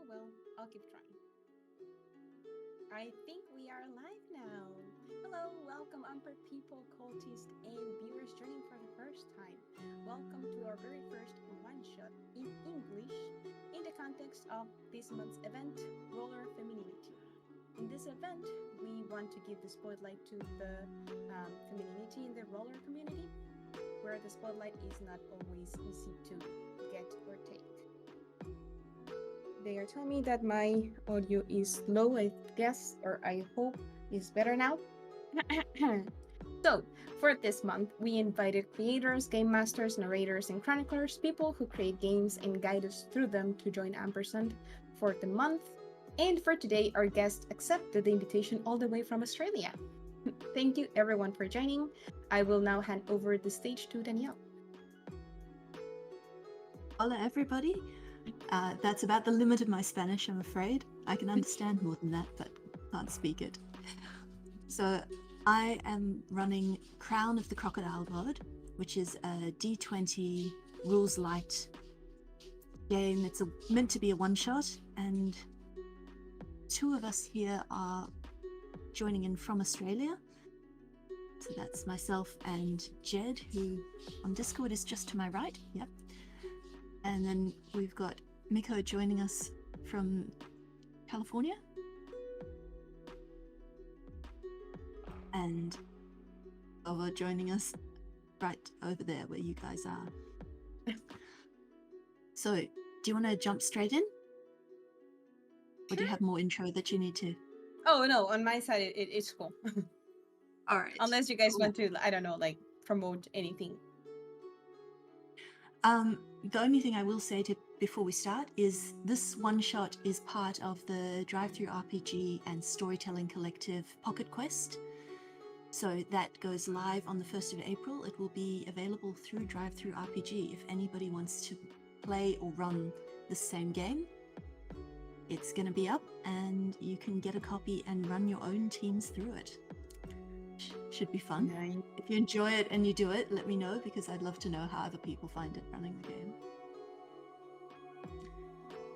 well, I'll keep trying. I think we are live now. Hello, welcome, Umper people, cultists, and viewers joining for the first time. Welcome to our very first one shot in English in the context of this month's event, Roller Femininity. In this event, we want to give the spotlight to the femininity in the roller community, where the spotlight is not always easy to get or take. They are telling me that my audio is low, I guess, or I hope is better now. So, for this month, we invited creators, game masters, narrators, and chroniclers, people who create games and guide us through them to join AMPZND for the month. And for today, our guest accepted the invitation all the way from Australia. Thank you everyone for joining. I will now hand over the stage to Danielle. Hola, everybody. That's about the limit of my Spanish, I'm afraid. I can understand more than that, but can't speak it. So I am running Crown of the Crocodile God, which is a D20 rules light game. It's meant to be a one-shot, and two of us here are joining in from Australia. So that's myself and Jed, who on Discord is just to my right. Yep. And then we've got Mikko joining us from California. And Ova joining us right over there where you guys are. So, do you want to jump straight in? Or do you have more intro that you need to? Oh, no, on my side, it's cool. All right. Unless you guys want to, I don't know, like promote anything. The only thing I will say before we start is this one shot is part of the Drive-Thru RPG and Storytelling Collective Pocket Quest. So that goes live on the 1st of April. It will be available through Drive-Thru RPG if anybody wants to play or run the same game. It's going to be up and you can get a copy and run your own teams through it. Should be fun. Nice. If you enjoy it and you do it, let me know because I'd love to know how other people find it running the game.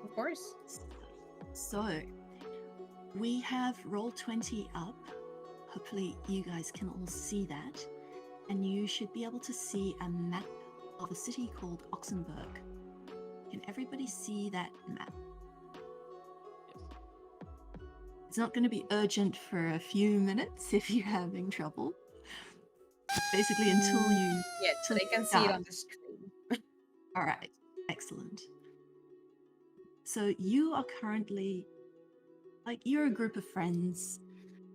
Of course. So, we have Roll20 up. Hopefully you guys can all see that. And you should be able to see a map of a city called Oxenberg. Can everybody see that map? It's not going to be urgent for a few minutes if you're having trouble. Basically, until you... Yeah, so they can see it on the screen. All right, excellent. So you are currently, you're a group of friends,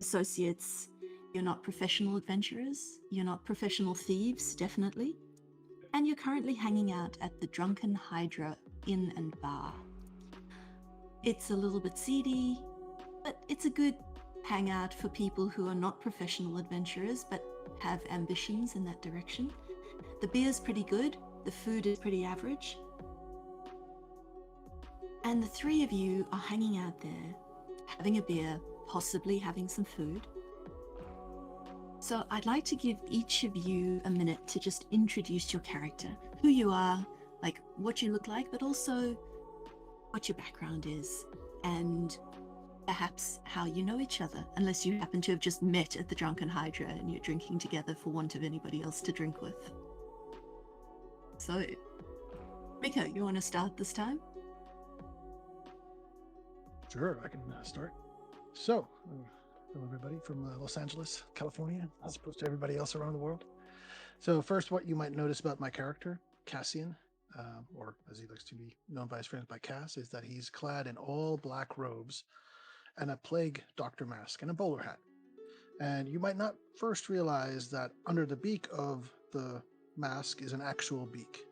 associates. You're not professional adventurers. You're not professional thieves, definitely. And you're currently hanging out at the Drunken Hydra Inn and Bar. It's a little bit seedy, but it's a good hangout for people who are not professional adventurers but have ambitions in that direction. The beer's pretty good, the food is pretty average. And the three of you are hanging out there, having a beer, possibly having some food. So I'd like to give each of you a minute to just introduce your character, who you are, like what you look like, but also what your background is, and perhaps how you know each other, unless you happen to have just met at the Drunken Hydra and you're drinking together for want of anybody else to drink with. So, Mikko, you want to start this time? Sure, I can start. So, hello everybody from Los Angeles, California, as opposed to everybody else around the world. So first, what you might notice about my character, Cassian, or as he likes to be known by his friends by Cass, is that he's clad in all black robes and a plague doctor mask and a bowler hat. And you might not first realize that under the beak of the mask is an actual beak.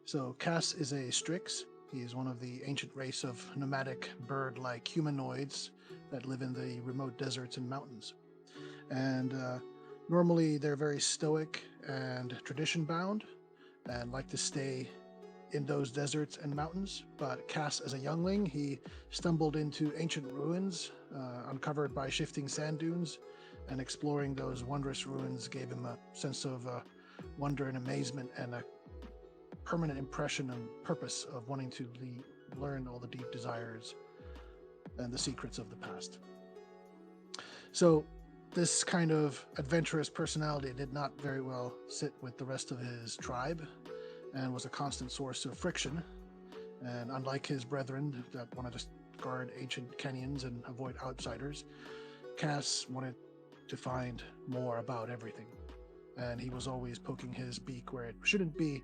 So Cass is a Strix. He is one of the ancient race of nomadic bird-like humanoids that live in the remote deserts and mountains. And normally they're very stoic and tradition-bound and like to stay in those deserts and mountains. But Cass, as a youngling, he stumbled into ancient ruins uncovered by shifting sand dunes, and exploring those wondrous ruins gave him a sense of wonder and amazement and a permanent impression and purpose of wanting to learn all the deep desires and the secrets of the past. So this kind of adventurous personality did not very well sit with the rest of his tribe and was a constant source of friction. And unlike his brethren that wanted to guard ancient canyons and avoid outsiders, Cass wanted to find more about everything. And he was always poking his beak where it shouldn't be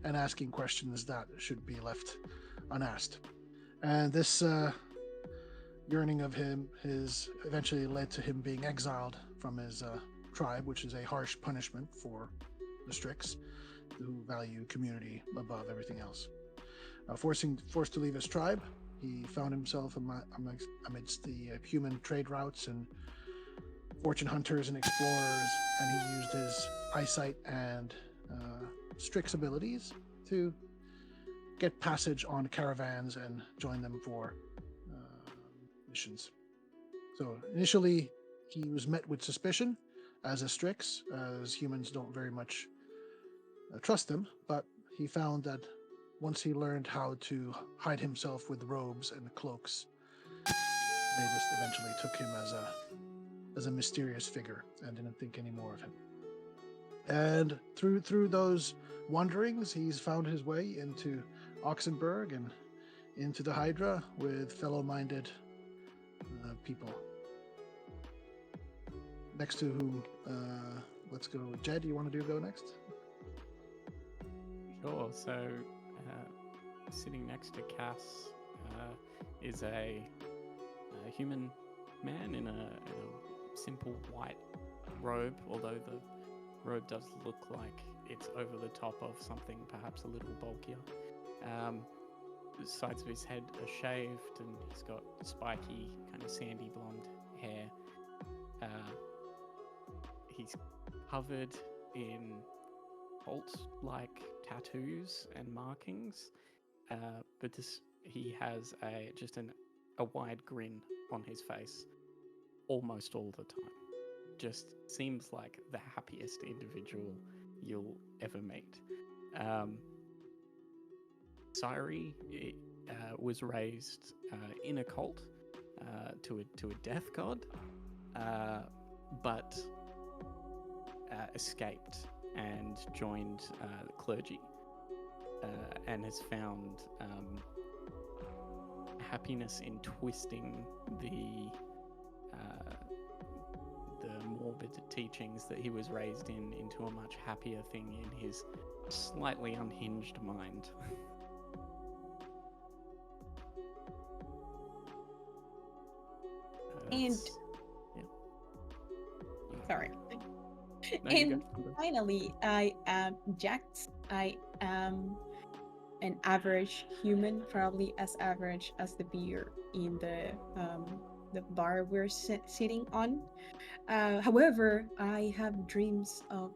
and asking questions that should be left unasked. And this yearning of his eventually led to him being exiled from his tribe, which is a harsh punishment for the Strix, who value community above everything else. Forced to leave his tribe, he found himself amidst the human trade routes and fortune hunters and explorers, and he used his eyesight and Strix abilities to get passage on caravans and join them for missions. So initially, he was met with suspicion as a Strix, as humans don't very much trust him, but he found that once he learned how to hide himself with robes and cloaks, they just eventually took him as a mysterious figure and didn't think any more of him. And through those wanderings, he's found his way into Oxenberg and into the Hydra with fellow-minded people. Next to whom, let's go. Jed, you want to go next? Sure. So, sitting next to Cass is a human man in a simple white robe, although the robe does look like it's over the top of something perhaps a little bulkier. The sides of his head are shaved, and he's got spiky, kind of sandy blonde hair. He's covered in bolt-like tattoos and markings, but he has a wide grin on his face almost all the time. Just seems like the happiest individual you'll ever meet. Syri was raised in a cult to a death god, but escaped and joined the clergy, and has found happiness in twisting the morbid teachings that he was raised in into a much happier thing in his slightly unhinged mind. And yeah. sorry. No, you And go. finally, I am Jax. I am an average human, probably as average as the beer in the bar we're sitting on. However, I have dreams of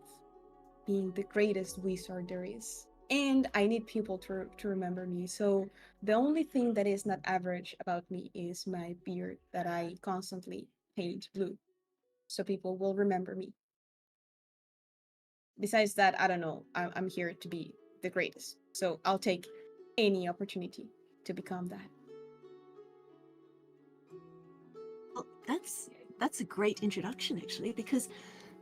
being the greatest wizard there is. And I need people to remember me. So the only thing that is not average about me is my beard that I constantly paint blue. So people will remember me. Besides that, I don't know. I'm here to be the greatest. So I'll take any opportunity to become that. Well, that's a great introduction, actually, because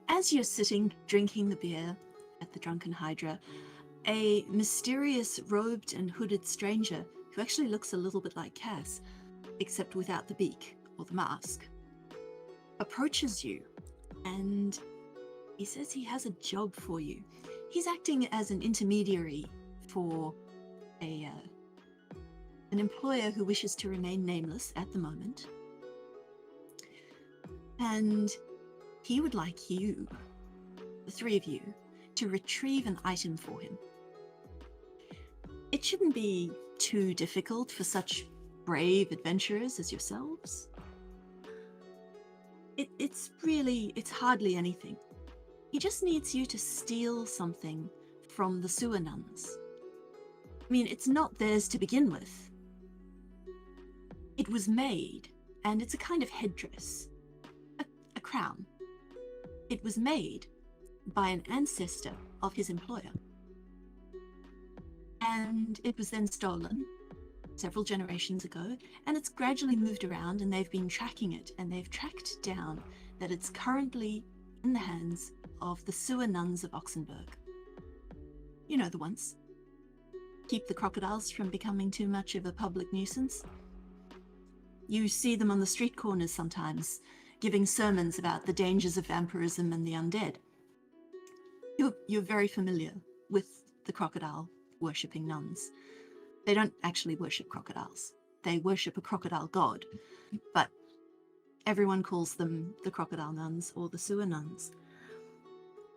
as you're sitting drinking the beer at the Drunken Hydra, a mysterious robed and hooded stranger who actually looks a little bit like Cass, except without the beak or the mask, approaches you, and he says he has a job for you. He's acting as an intermediary for an employer who wishes to remain nameless at the moment. And he would like you, the three of you, to retrieve an item for him. It shouldn't be too difficult for such brave adventurers as yourselves. It's hardly anything. He just needs you to steal something from the sewer nuns. I mean, it's not theirs to begin with. It was made, and it's a kind of headdress, a crown. It was made by an ancestor of his employer. And it was then stolen several generations ago, and it's gradually moved around, and they've been tracking it, and they've tracked down that it's currently in the hands of the sewer nuns of Oxenberg. You know the ones. Keep the crocodiles from becoming too much of a public nuisance. You see them on the street corners sometimes, giving sermons about the dangers of vampirism and the undead. You're very familiar with the crocodile worshipping nuns. They don't actually worship crocodiles. They worship a crocodile god, but everyone calls them the crocodile nuns or the sewer nuns.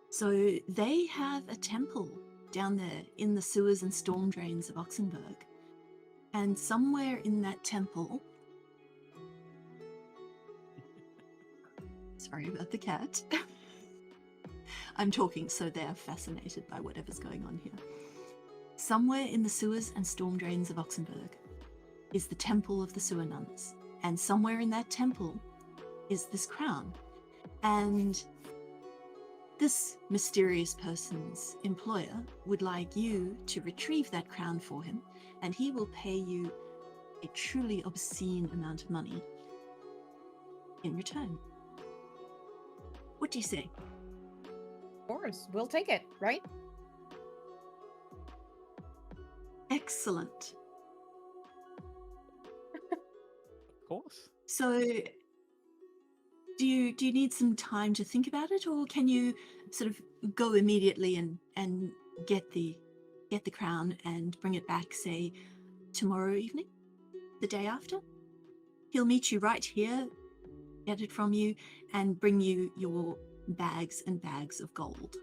So they have a temple down there in the sewers and storm drains of Oxenberg. And somewhere in that temple... Sorry about the cat. I'm talking so they're fascinated by whatever's going on here. Somewhere in the sewers and storm drains of Oxenberg is the temple of the sewer nuns. And somewhere in that temple is this crown. And this mysterious person's employer would like you to retrieve that crown for him, and he will pay you a truly obscene amount of money in return. What do you say? Of course, we'll take it, right? Excellent. Of course. So, do you need some time to think about it, or can you sort of go immediately and get the crown and bring it back, say, tomorrow evening, the day after? He'll meet you right here, get it from you, and bring you your bags and bags of gold.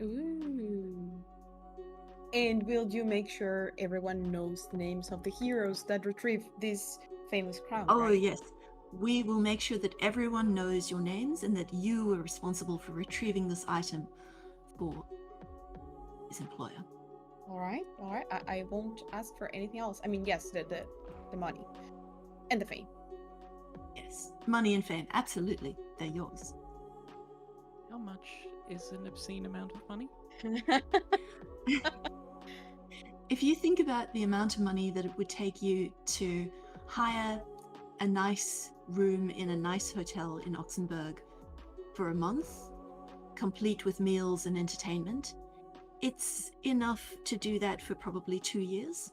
Ooh. And will you make sure everyone knows the names of the heroes that retrieve this famous crown? Oh, right? yes. We will make sure that everyone knows your names and that you are responsible for retrieving this item for his employer. All right. I won't ask for anything else. I mean, yes, the money and the fame. Yes. Money and fame, absolutely. They're yours. How much is an obscene amount of money? If you think about the amount of money that it would take you to hire a nice room in a nice hotel in Oxenberg for a month, complete with meals and entertainment, it's enough to do that for probably 2 years.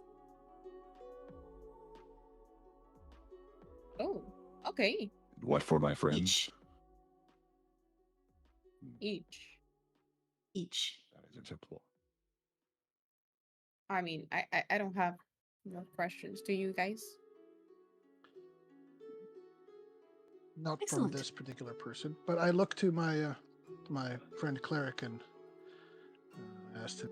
Oh, okay. What for my friends? Each. That is acceptable. I mean, I don't have no questions. Do you guys? Not Excellent. from this particular person, but I look to my my friend cleric and asked him.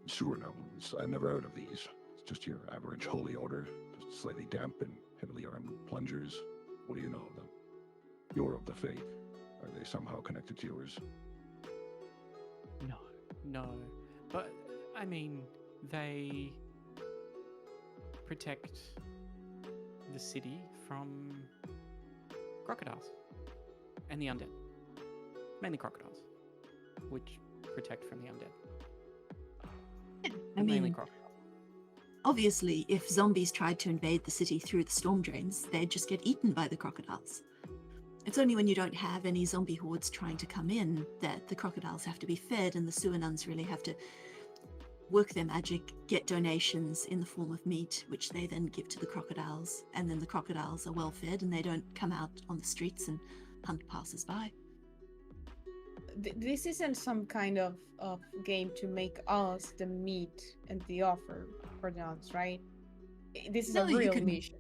Sewer gnomes. I never heard of these. It's just your average holy order, just slightly damp and heavily armed plungers. What do you know of them? You're of the faith. Are they somehow connected to yours? No. But, I mean, they protect the city from crocodiles and the undead. Mainly crocodiles, which protect from the undead. I But mainly mean, crocodiles. obviously, if zombies tried to invade the city through the storm drains, they'd just get eaten by the crocodiles. It's only when you don't have any zombie hordes trying to come in that the crocodiles have to be fed, and the sewer nuns really have to work their magic, get donations in the form of meat, which they then give to the crocodiles, and then the crocodiles are well fed and they don't come out on the streets and hunt passers-by. This isn't some kind of game to make us the meat and the offer for the nuns, right? This is No, a you real can- mission.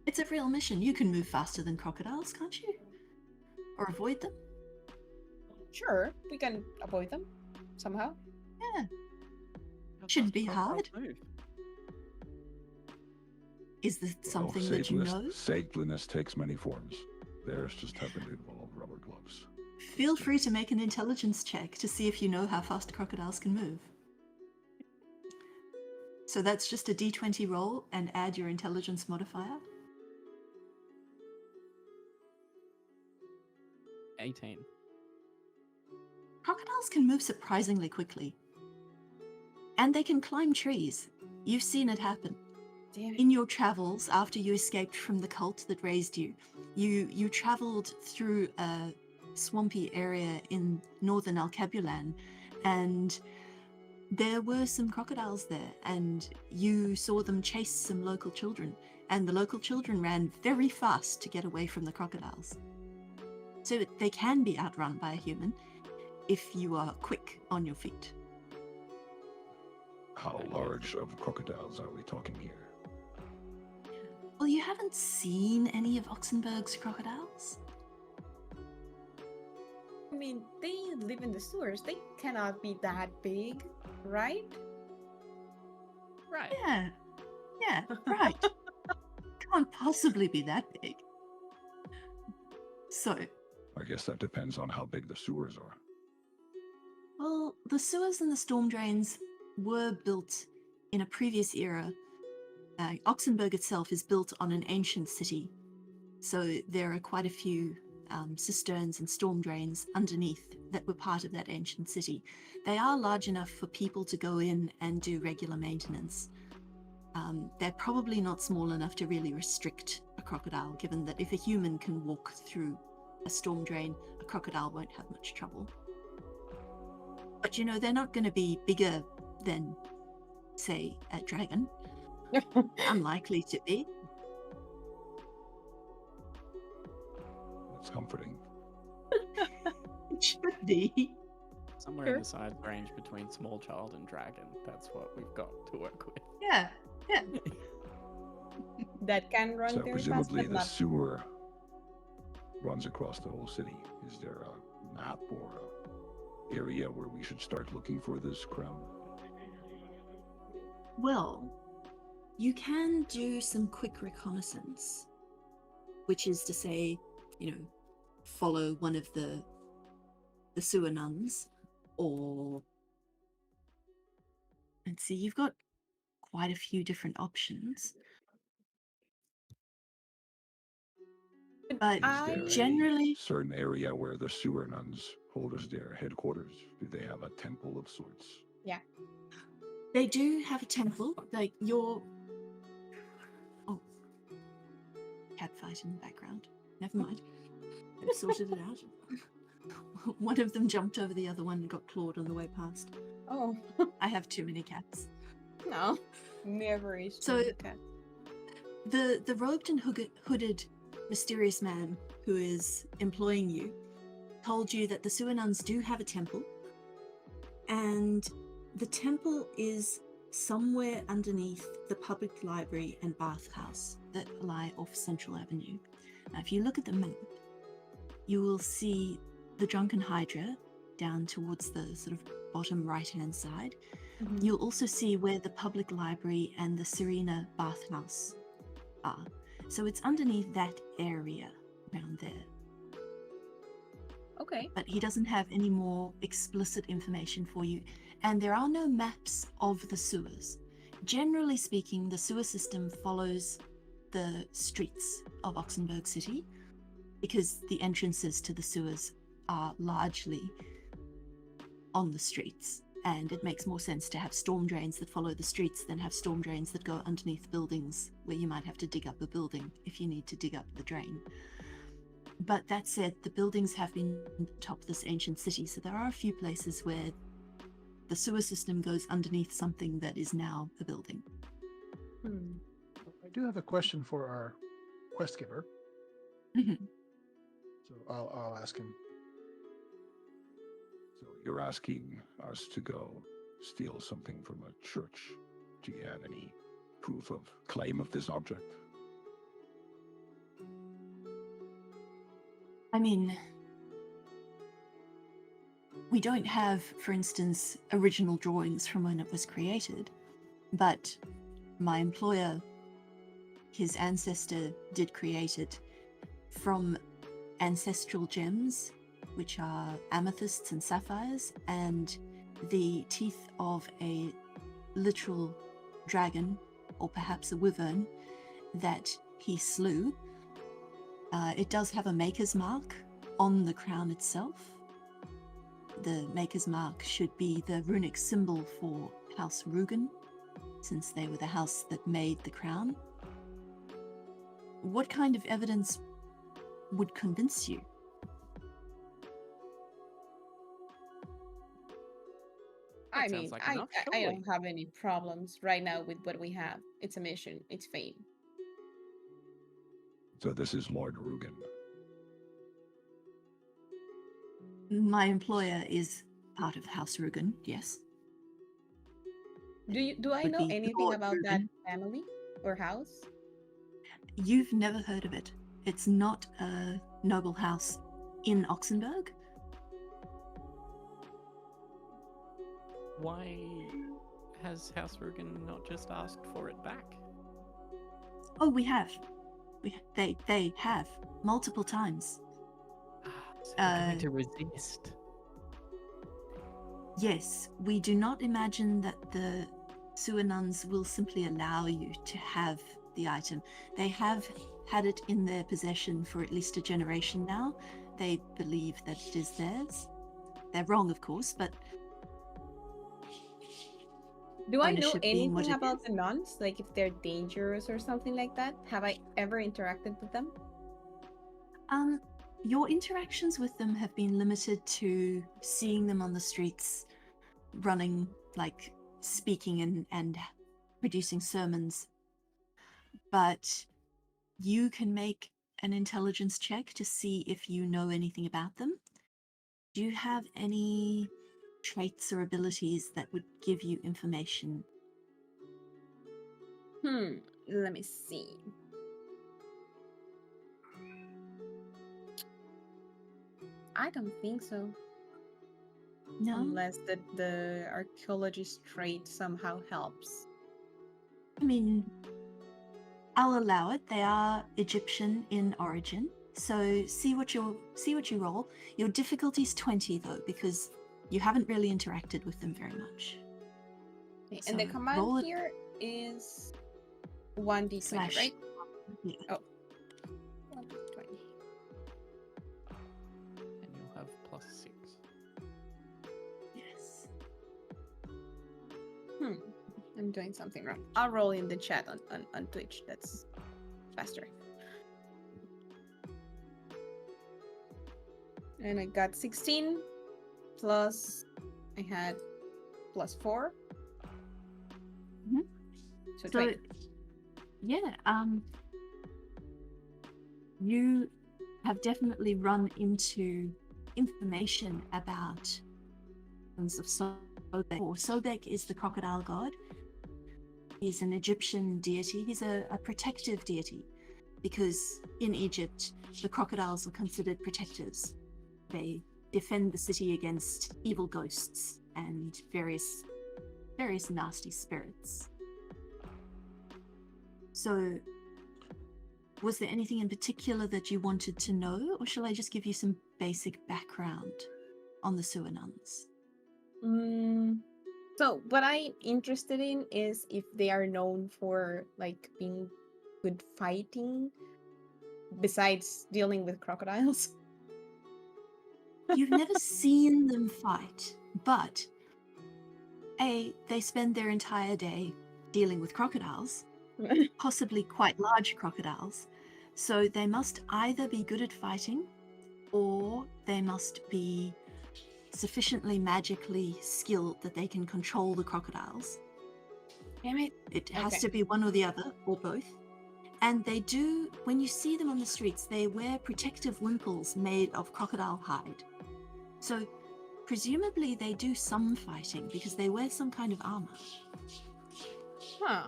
It's a real mission. You can move faster than crocodiles, can't you? Or avoid them? Sure, we can avoid them somehow. Yeah. How Shouldn't fast be crocodiles hard. move? Is this something that you know? Sageliness takes many forms. Theirs just happen to involve rubber gloves. Feel free to make an intelligence check to see if you know how fast crocodiles can move. So that's just a D20 roll and add your intelligence modifier. 18. Crocodiles can move surprisingly quickly. And they can climb trees. You've seen it happen. Damn it. In your travels, after you escaped from the cult that raised you, you traveled through a swampy area in northern Alkebulan, and there were some crocodiles there, and you saw them chase some local children, and the local children ran very fast to get away from the crocodiles. So they can be outrun by a human if you are quick on your feet. How large of crocodiles are we talking here? Well, you haven't seen any of Oxenberg's crocodiles? I mean, they live in the sewers. They cannot be that big, right? Right. Yeah, right. Can't possibly be that big. So, I guess that depends on how big the sewers are. well, the sewers and the storm drains were built in a previous era. Oxenberg itself is built on an ancient city, so there are quite a few cisterns and storm drains underneath that were part of that ancient city. They are large enough for people to go in and do regular maintenance. They're probably not small enough to really restrict a crocodile, given that if a human can walk through a storm drain, a crocodile won't have much trouble. But you know, they're not going to be bigger than, say, a dragon. Unlikely to be. That's comforting. It should be. Somewhere Sure. in the size range between small child and dragon. That's what we've got to work with. Yeah. That can run So very fast, presumably but the not. sewer runs across the whole city. Is there a map or a area where we should start looking for this crown? Well, you can do some quick reconnaissance, which is to say, follow one of the sewer nuns, or let's see, you've got quite a few different options. But Is there generally, a certain area where the sewer nuns hold as their headquarters? Do they have a temple of sorts? they do have a temple, like your... Oh, cat fight in the background. Never mind. I've sorted it out. One of them jumped over the other one and got clawed on the way past. Oh, I have too many cats. no. Never is. So- cat. The robed and hooded mysterious man who is employing you told you that the sewer nuns do have a temple, and the temple is somewhere underneath the public library and bathhouse that lie off Central Avenue. Now, if you look at the map, you will see the Drunken Hydra down towards the sort of bottom right-hand side. Mhm. You'll also see where the public library and the Serena bathhouse are. So it's underneath that area around there. Okay. But he doesn't have any more explicit information for you. And there are no maps of the sewers. Generally speaking, the sewer system follows the streets of Oxenberg City, because the entrances to the sewers are largely on the streets. And it makes more sense to have storm drains that follow the streets than have storm drains that go underneath buildings, where you might have to dig up a building if you need to dig up the drain. But that said, the buildings have been atop this ancient city, so there are a few places where the sewer system goes underneath something that is now a building. Hmm. I do have a question for our quest giver, Mhm. so I'll ask him. So you're asking us to go steal something from a church. Do you have any proof of claim of this object? I mean, we don't have, for instance, original drawings from when it was created, but my employer, his ancestor, did create it from ancestral gems, which are amethysts and sapphires, and the teeth of a literal dragon, or perhaps a wyvern, that he slew. It does have a maker's mark on the crown itself. The maker's mark should be the runic symbol for House Rugen, since they were the house that made the crown. What kind of evidence would convince you? I That mean, sounds like I, enough, I I surely. don't have any problems right now with what we have. It's a mission. It's fame. So this is Lord Rugen. My employer is part of House Rugen, yes. Do I Would know be anything Lord about that Rugen. family or house? You've never heard of it. It's not a noble house in Oxenberg. Why has House Rugen not just asked for it back? Oh, we have. They have multiple times. So they're going to resist. Yes, we do not imagine that the sewer nuns will simply allow you to have the item. They have had it in their possession for at least a generation now. They believe that it is theirs. They're wrong, of course, but Do I know ownership being what anything it about is. the nuns? Like if they're dangerous or something like that? Have I ever interacted with them? Your interactions with them have been limited to seeing them on the streets, running, like speaking and producing sermons. But you can make an intelligence check to see if you know anything about them. Do you have any traits or abilities that would give you information? Let me see. I don't think so. No? Unless the archaeologist trait somehow helps. I mean, I'll allow it. They are Egyptian in origin. So see what you roll. Your difficulty's 20 though, because you haven't really interacted with them very much. Okay, and the So command roll it here is 1d20, slash. right? Yeah. Oh. 1d20. And you'll have +6. Yes. I'm doing something wrong. I'll roll in the chat on Twitch. That's faster. And I got 16 plus I had +4. Mhm. So So 20. yeah, you have definitely run into information about of Sobek. Sobek is the Crocodile God. He's an Egyptian deity. He's a protective deity because in Egypt, the crocodiles are considered protectors. They defend the city against evil ghosts and various nasty spirits. So, was there anything in particular that you wanted to know, or shall I just give you some basic background on the sewer nuns? So what I'm interested in is if they are known for like being good fighting besides dealing with crocodiles. You've never seen them fight, but they spend their entire day dealing with crocodiles, possibly quite large crocodiles. So they must either be good at fighting or they must be sufficiently magically skilled that they can control the crocodiles. Damn it. It has Okay. to be one or the other, or both. And they do, when you see them on the streets, they wear protective wimples made of crocodile hide. So presumably they do some fighting because they wear some kind of armor. Huh.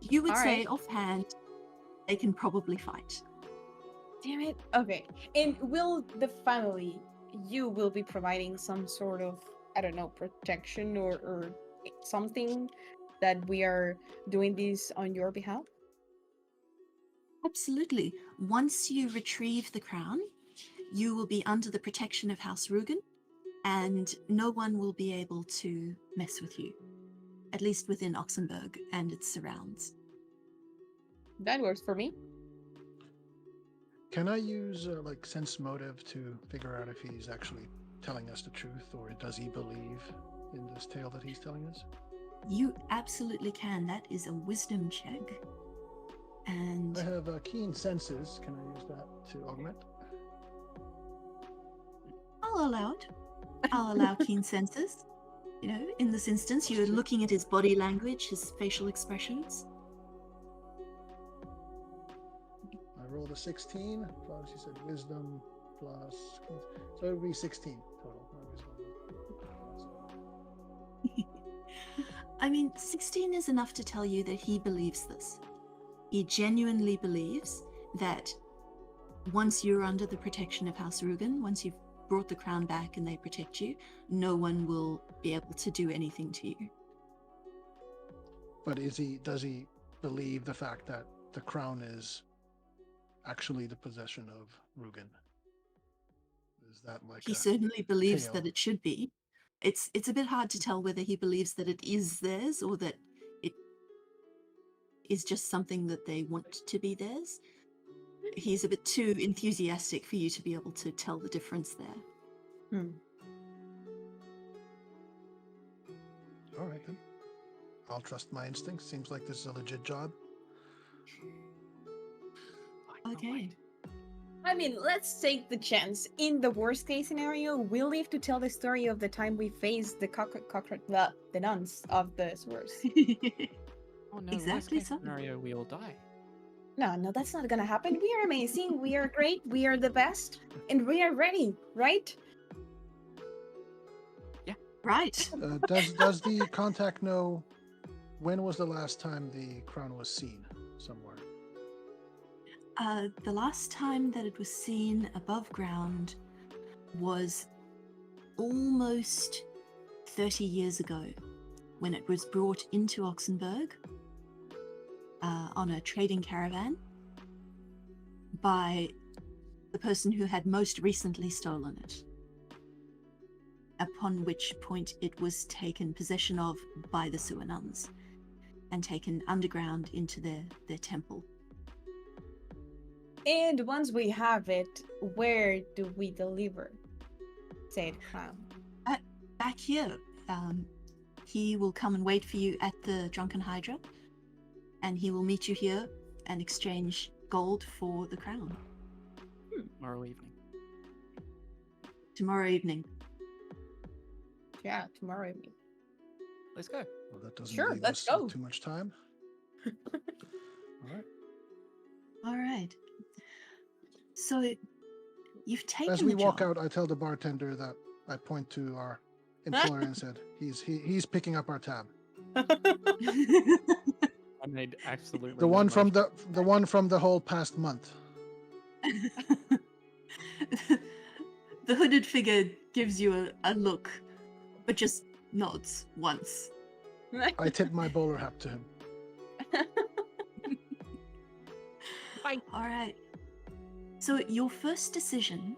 You would All say right. offhand, they can probably fight. Damn it. Okay. And will the family, you will be providing some sort of, I don't know, protection or something that we are doing this on your behalf? Absolutely. Once you retrieve the crown, you will be under the protection of House Rugen, and no one will be able to mess with you, at least within Oxenberg and its surrounds. That works for me. Can I use like sense motive to figure out if he's actually telling us the truth, or does he believe in this tale that he's telling us? You absolutely can. That is a wisdom check. And I have keen senses. Can I use that to augment? I'll allow it. I'll allow keen senses. You know, in this instance, Plus you're 2. looking at his body language, his facial expressions. I rolled a 16 plus, you said wisdom plus, so it would be 16 total. My wisdom was- I mean, 16 is enough to tell you that he believes this. He genuinely believes that once you're under the protection of House Rugen, once you've brought the crown back and they protect you, no one will be able to do anything to you. But does he believe the fact that the crown is actually the possession of Rugen? Is that like He a certainly believes tale? that it should be. It's a bit hard to tell whether he believes that it is theirs or that it is just something that they want to be theirs. He's a bit too enthusiastic for you to be able to tell the difference there. All right then. I'll trust my instincts. Seems like this is a legit job. Okay. I mean, let's take the chance. In the worst case scenario, we'll live to tell the story of the time we faced the nuns of the sewers. Oh no, Exactly worst so. case scenario, we all die. No, that's not gonna happen. We are amazing. We are great. We are the best, and we are ready, right? Right. Does the contact know when was the last time the crown was seen somewhere? The last time that it was seen above ground was almost 30 years ago, when it was brought into Oxenberg on a trading caravan by the person who had most recently stolen it, upon which point it was taken possession of by the sewer nuns and taken underground into their temple. And once we have it, where do we deliver said crown? Back here, he will come and wait for you at the Drunken Hydra, and he will meet you here and exchange gold for the crown. Tomorrow evening. Tomorrow evening. Yeah, tomorrow evening. Let's go. Well, that doesn't Sure, leave let's us go. with too much time. All right. All right. So you've taken As we the walk job. out, I tell the bartender that I point to our employer and said, he's picking up our tab. I made absolutely The no one from motion. the one from the whole past month. The hooded figure gives you a look, but just nods once. I tip my bowler hat to him. All right. So your first decision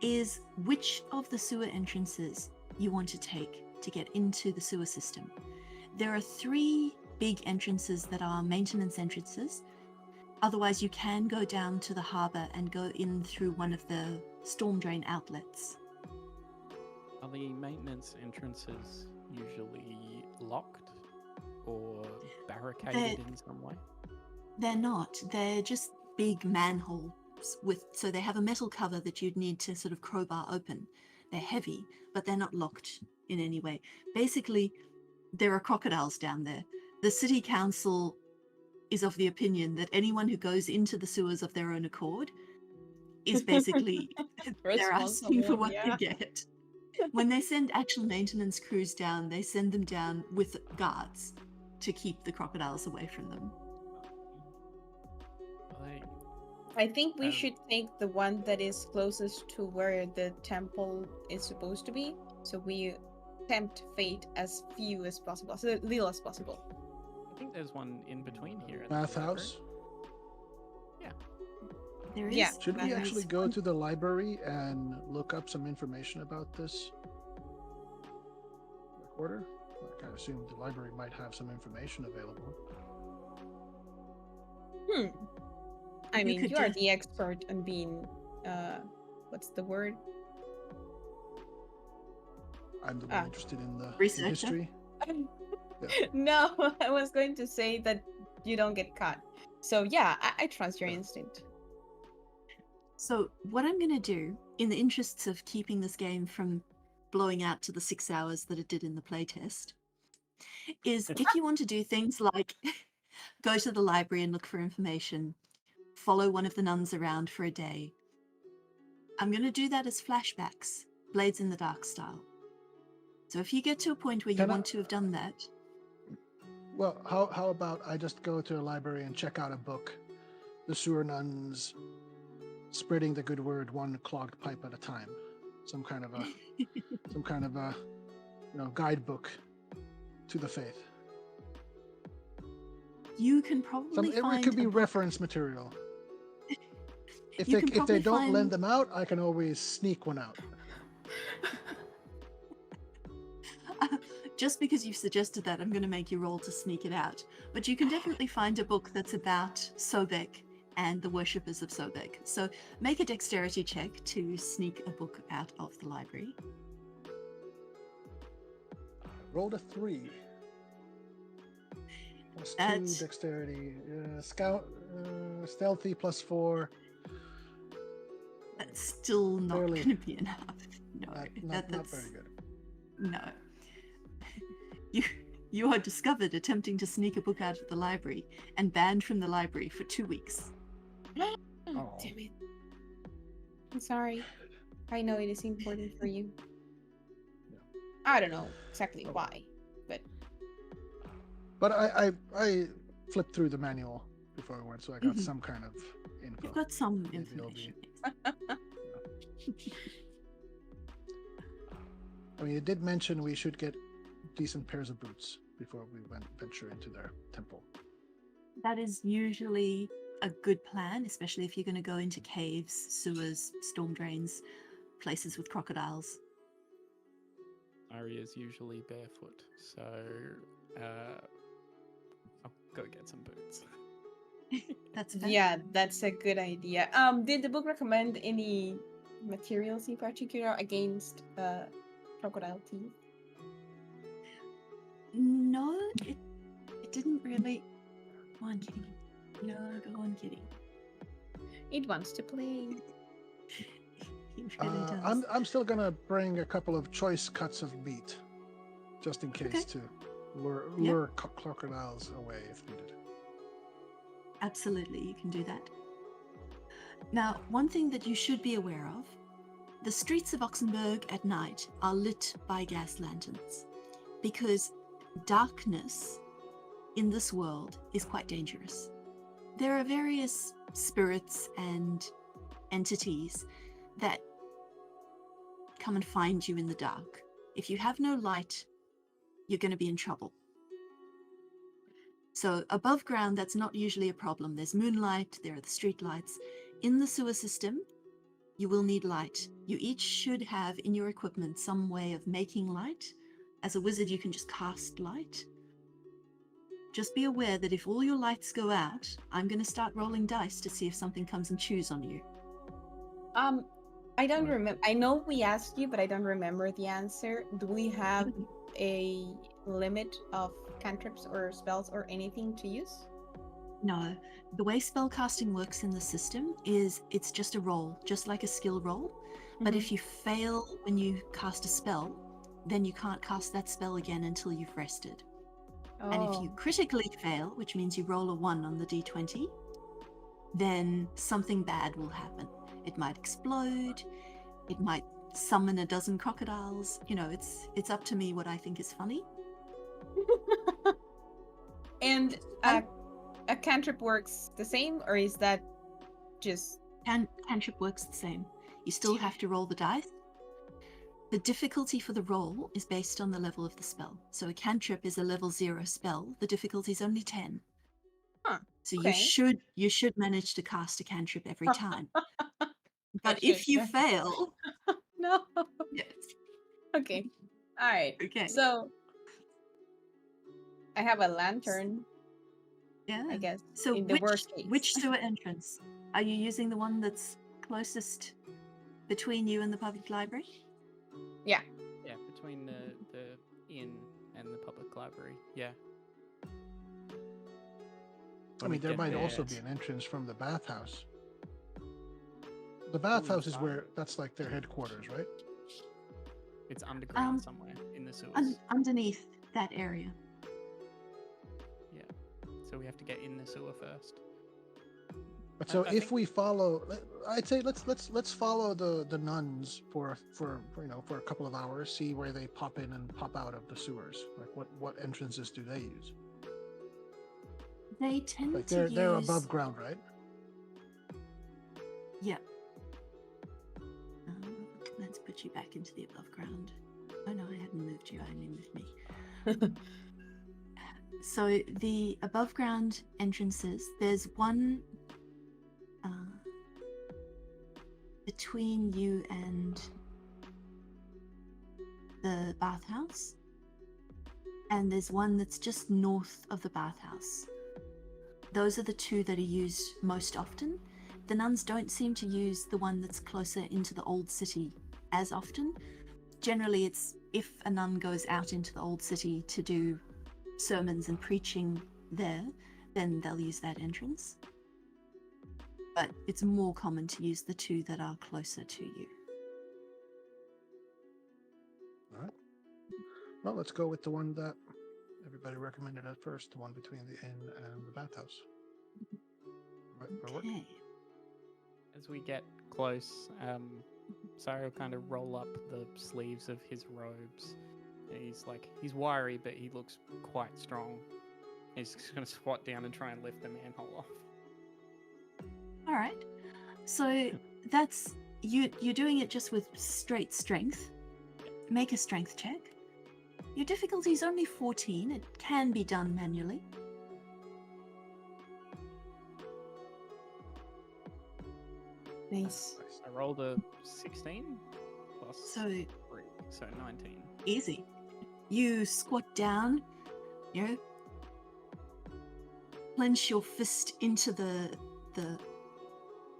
is which of the sewer entrances you want to take to get into the sewer system. There are 3 big entrances that are maintenance entrances. Otherwise, you can go down to the harbour and go in through one of the storm drain outlets. Are the maintenance entrances usually locked or barricaded in some way? They're not. They're just big manholes so they have a metal cover that you'd need to sort of crowbar open. They're heavy, but they're not locked in any way. Basically, there are crocodiles down there. The city council is of the opinion that anyone who goes into the sewers of their own accord is basically they're asking for what they get. When they send actual maintenance crews down, they send them down with guards to keep the crocodiles away from them. I think we should take the one that is closest to where the temple is supposed to be, so we tempt fate as few as possible, so little as possible. I think there's one in between here. Bathhouse. Yeah. There is. Yeah. Should we Bathhouse. actually go to the library and look up some information about this recorder? Like, I assume the library might have some information available. I mean, could you are just- the expert on being, what's the word? I'm the one interested in the Researcher? history. No, I was going to say that you don't get caught. So yeah, I trust your instinct. So what I'm going to do, in the interests of keeping this game from blowing out to the 6 hours that it did in the playtest, is if you want to do things like go to the library and look for information, follow one of the nuns around for a day, I'm going to do that as flashbacks, Blades in the Dark style. So if you get to a point where you Can I- want to have done that, Well, how about I just go to a library and check out a book, The Sewer Nuns Spreading the Good Word One Clogged Pipe at a Time, some kind of a guidebook to the faith. you can probably It find could be a book. reference material. If You can they probably don't find- lend them out, I can always sneak one out. Just because you've suggested that, I'm going to make you roll to sneak it out. But you can definitely find a book that's about Sobek and the worshippers of Sobek. So make a dexterity check to sneak a book out of the library. Rolled a 3. Plus 2 That's- dexterity. Stealthy plus 4. That's still not Barely. going to be enough. No, Not that's very good. no. You are discovered attempting to sneak a book out of the library and banned from the library for 2 weeks. Oh. Damn it. I'm sorry. I know it is important for you. Yeah. I don't know exactly Oh. why, but But I flipped through the manual before I went, so I got Mhm. some kind of info. You've got some Maybe it'll information. I mean, it did mention we should get decent pairs of boots before we venture into their temple. That is usually a good plan, especially if you're going to go into caves, sewers, storm drains, places with crocodiles. Arya's usually barefoot, so I'll go get some boots. That's fair. yeah, that's a good idea. Did the book recommend any materials in particular against crocodile teeth? No, it didn't really. Go on, kitty. No, go on, kitty. It wants to play. It really does. I'm still gonna bring a couple of choice cuts of meat, just in case Okay. to lure crocodiles away if needed. Absolutely, you can do that. Now, one thing that you should be aware of, the streets of Oxenberg at night are lit by gas lanterns because darkness in this world is quite dangerous. There are various spirits and entities that come and find you in the dark. If you have no light, you're going to be in trouble. So above ground, that's not usually a problem. There's moonlight, there are the street lights. In the sewer system, you will need light. You each should have in your equipment some way of making light. As a wizard, you can just cast light. Just be aware that if all your lights go out, I'm going to start rolling dice to see if something comes and chews on you. I don't remember. I know we asked you, but I don't remember the answer. Do we have a limit of cantrips or spells or anything to use? No, the way spellcasting works in the system is it's just a roll, just like a skill roll. But if you fail when you cast a spell, then you can't cast that spell again until you've rested. And if you critically fail, which means you roll a 1 on the D20, then something bad will happen. It might explode, it might summon a dozen crocodiles. You know, it's up to me what I think is funny. And a cantrip works the same, or is that just... Cantrip works the same. You still have to roll the dice. The difficulty for the roll is based on the level of the spell. So a cantrip is a level 0 spell. The difficulty is only 10. Huh, So okay. you should manage to cast a cantrip every time. But I if should, you yeah. fail, No. yes. Okay. All right. Okay. So I have a lantern, Yeah. I guess, So in the worst case. which sewer entrance? Are you using the one that's closest between you and the public library? Yeah. Yeah, between the inn and the public library. Yeah. I When we mean, there get might there, also be an entrance from the bathhouse. The bathhouse is where that's like their headquarters, right? It's underground somewhere in the sewers. Underneath that area. Yeah. So we have to get in the sewer first. But so I if think- we follow, I'd say let's follow the nuns for a couple of hours, see where they pop in and pop out of the sewers. Like what entrances do they use? They tend Like to they're use... above ground, right? Yeah. Let's put you back into the above ground. Oh no, I hadn't moved you. I only moved me. So the above ground entrances, there's one between you and the bathhouse, and there's one that's just north of the bathhouse. Those are the two that are used most often. The nuns don't seem to use the one that's closer into the old city as often. Generally, it's if a nun goes out into the old city to do sermons and preaching there, then they'll use that entrance. But it's more common to use the two that are closer to you. All right. Well, let's go with the one that everybody recommended at first, the one between the inn and the bathhouse. Right, that'll work. Okay. As we get close, Sari will kind of roll up the sleeves of his robes. And he's wiry, but he looks quite strong. He's just going to squat down and try and lift the manhole off. All right. So that's you're doing it just with straight strength. Make a strength check. Your difficulty is only 14. It can be done manually. Nice. I rolled a 16 plus So 3, so 19. easy. You squat down, clench your fist into the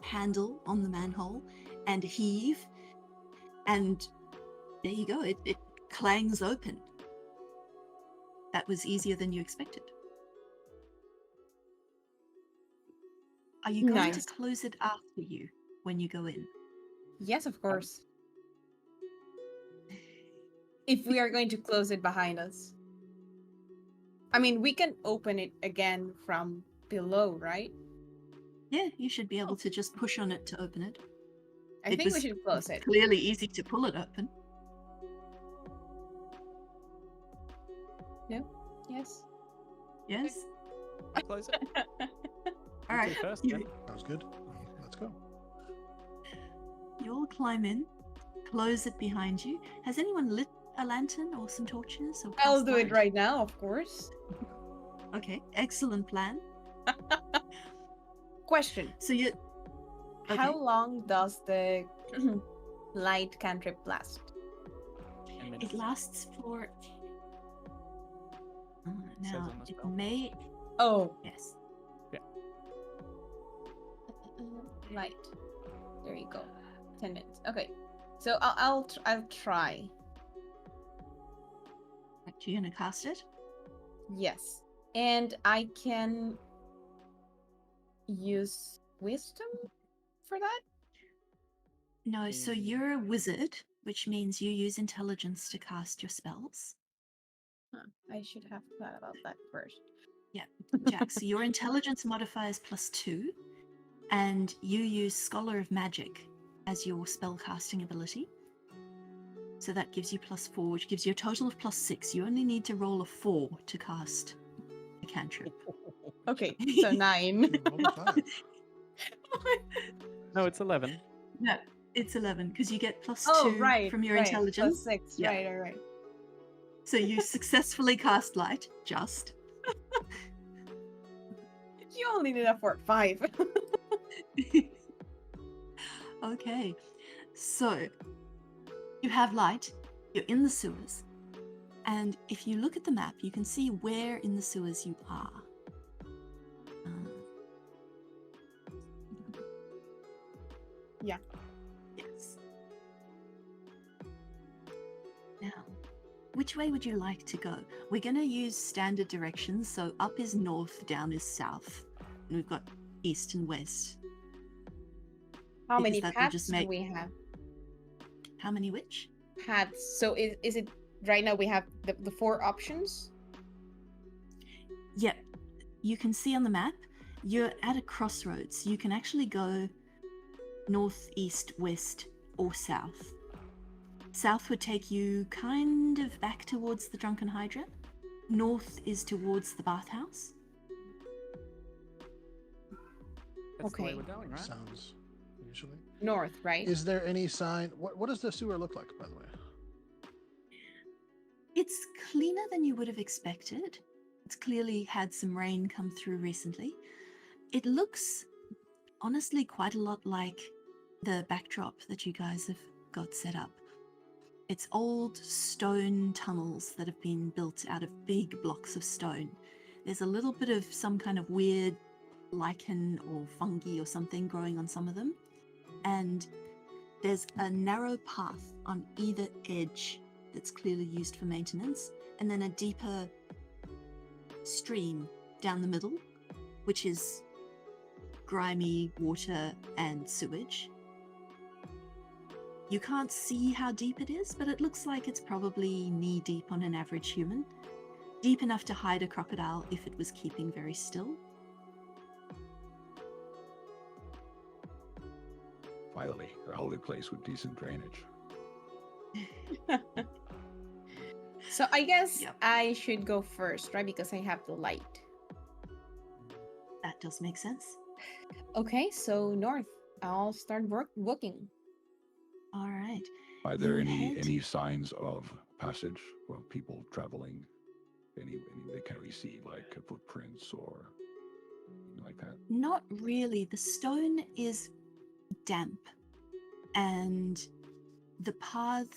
handle on the manhole and heave, and there you go. It clangs open. That was easier than you expected. Are you going Nice. to close it after you when you go in? Yes, of course. If we are going to close it behind us. I mean, we can open it again from below, right? Yeah, you should be able to just push on it to open it. I think we should close it. Clearly easy to pull it open. No? Yes? Yes? I close it. All right. First, You- then. Sounds good. Let's go. You all climb in, close it behind you. Has anyone lit a lantern or some torches? Or I'll cast do it light? right now, of course. Okay, excellent plan. Question. So you... How Okay. long does the light cantrip last? 10 minutes. It lasts for... Says now, on the it spell. may... Oh, Yes. light. There you go. 10 minutes. Okay. So I'll try. You're going to cast it? Yes. And I can use wisdom for that? No, so you're a wizard, which means you use intelligence to cast your spells. Huh. I should have thought about that first. Jack, so your intelligence modifier is +2, and you use Scholar of Magic as your spell casting ability. So that gives you +4, which gives you a total of +6. You only need to roll a 4 to cast a cantrip. Okay, so 9. Roll a 5. No, it's 11. No, it's 11 because you get +2 Oh, right. from your right. intelligence. +6. Yeah. Right. So you successfully cast light, just. You only need a 5. Okay, so you have light, you're in the sewers, and if you look at the map, you can see where in the sewers you are. Yeah. Yes. Now, which way would you like to go? We're going to use standard directions. So up is north, down is south. And we've got east and west. How Because many that will paths just do make- we have? How many which? Paths. So is it right now we have the 4 options? Yep. You can see on the map, you're at a crossroads. You can actually go north, east, west, or south. South would take you kind of back towards the Drunken Hydra. North is towards the bathhouse. That's the way Okay. we're going, right? Sounds usually. North, right? Is there any sign? What does the sewer look like, by the way? It's cleaner than you would have expected. It's clearly had some rain come through recently. It looks honestly quite a lot like the backdrop that you guys have got set up. It's old stone tunnels that have been built out of big blocks of stone. There's a little bit of some kind of weird lichen or fungi or something growing on some of them. And there's a narrow path on either edge that's clearly used for maintenance, and then a deeper stream down the middle, which is grimy water and sewage. You can't see how deep it is, but it looks like it's probably knee deep on an average human. Deep enough to hide a crocodile if it was keeping very still. Finally, a holy place with decent drainage. So I guess Yep. I should go first, right? Because I have the light. That does make sense. Okay, so north. I'll start looking. All right. Are there You head- any signs of passage? Well, people traveling. Any they can we see like footprints or anything like that? Not really. The stone is damp, and the path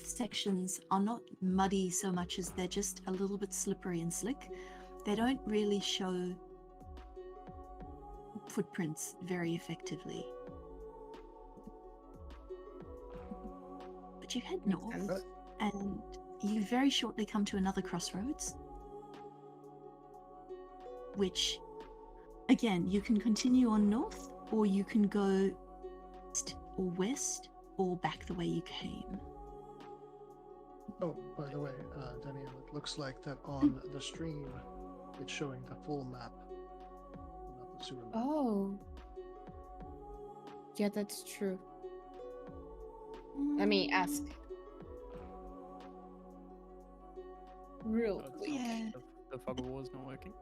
sections are not muddy so much as they're just a little bit slippery and slick. They don't really show footprints very effectively. But you head Makes north, sense. and you very shortly come to another crossroads, which, again, you can continue on north, or you can go east or west, or back the way you came. Oh, by the way, Danielle, it looks like that on the stream, it's showing the full map, not the sewer map. Oh. Yeah, that's true. Let me ask. Real Oh, it's quick. not- Yeah. The fog of war's not working.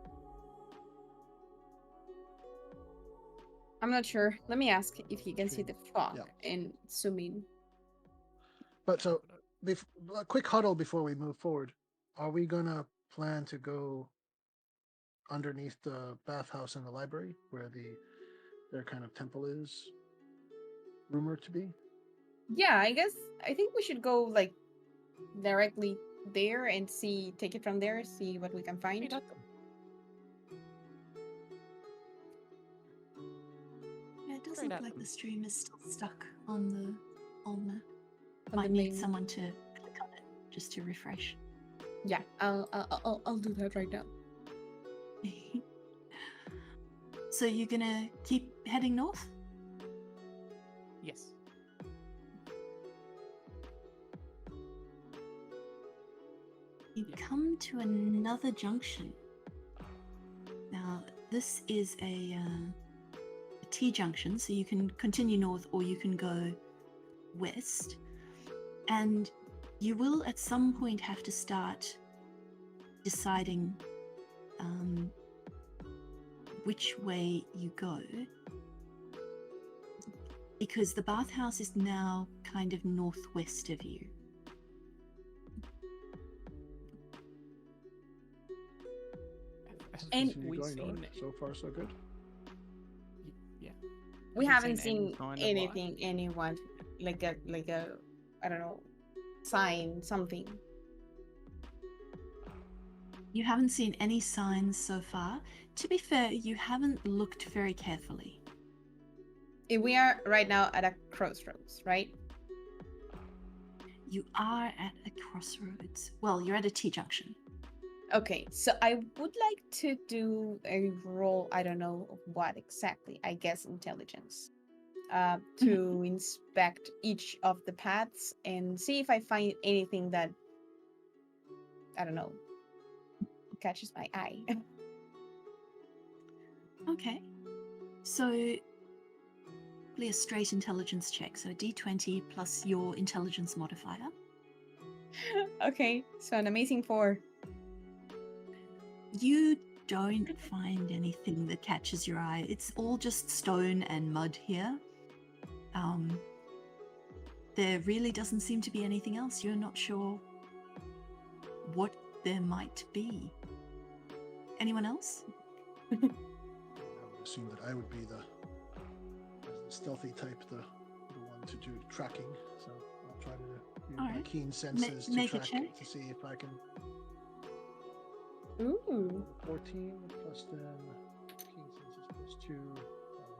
I'm not sure. Let me ask if you can see the fog Yeah. and zoom in. But so, a quick huddle before we move forward. Are we gonna plan to go underneath the bathhouse and the library, where their kind of temple is rumored to be? Yeah, I think we should go like directly there and take it from there, see what we can find. Yeah, it does Straight look at like them. the stream is still stuck on the old map. On Might the need main- someone to click on it just to refresh. Yeah, I'll do that right now. So you're gonna keep heading north? Yes. You Yeah. come to another junction. Now, this is a T junction, so you can continue north or you can go west. And you will at some point have to start deciding which way you go. Because the bathhouse is now kind of northwest of you. And- Continue we've going seen, north. So far, so good. yeah. We Have we haven't seen any seen sign of life? anything, anyone like a I don't know, sign, something. You haven't seen any signs so far. To be fair, you haven't looked very carefully. We are right now at a crossroads, right? You are at a crossroads. Well, you're at a T-junction. Okay, so I would like to do a roll. I don't know what exactly. I guess intelligence. To inspect each of the paths and see if I find anything that, I don't know, catches my eye. Okay. So, probably a straight intelligence check. So D20 plus your intelligence modifier. Okay, so an amazing 4. You don't find anything that catches your eye. It's all just stone and mud here. There really doesn't seem to be anything else. You're not sure what there might be. Anyone else? I would assume that I would be the stealthy type, the one to do tracking. So I'll try to use my Alright. keen senses Make to a track check. to see if I can. Ooh. 14 plus then keen senses plus 2.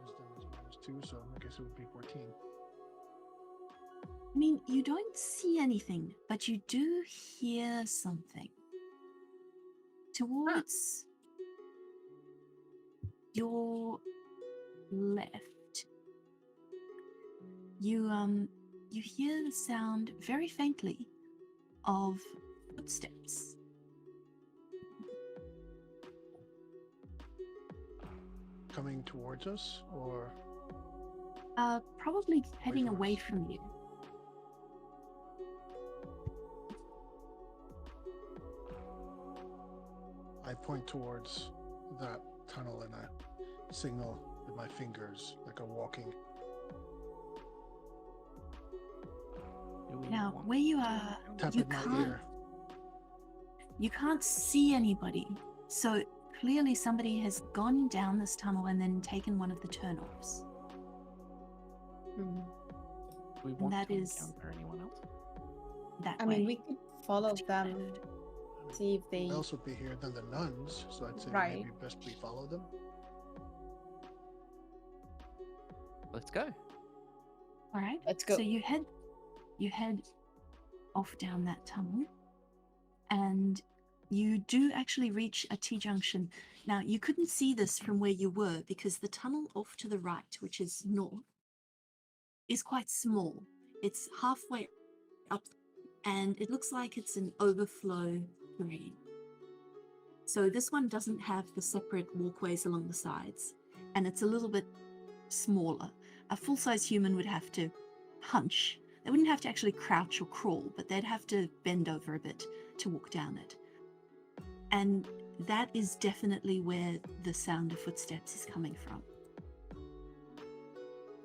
Wisdom is -2, so I guess it would be 14. I mean, you don't see anything, but you do hear something. Towards your left, you hear the sound very faintly of footsteps. Coming towards us, or Probably heading from away us. from you. I point towards that tunnel and I signal with my fingers like a walking. Do we Now, want where you to are, Tap you at my can't ear. you can't see anybody. So clearly somebody has gone down this tunnel and then taken one of the turnoffs. Hmm. Do we want that to is- encounter anyone else? That I way. mean, we could follow Left to them, left. see if they. Who else would be here than the nuns? So I'd say Right. maybe best we follow them. Let's go. All right. Let's go. So you head off down that tunnel, and you do actually reach a T-junction. Now, you couldn't see this from where you were because the tunnel off to the right, which is north, is quite small. It's halfway up, and it looks like it's an overflow drain. So this one doesn't have the separate walkways along the sides, and it's a little bit smaller. A full-size human would have to hunch. They wouldn't have to actually crouch or crawl, but they'd have to bend over a bit to walk down it. And that is definitely where the sound of footsteps is coming from.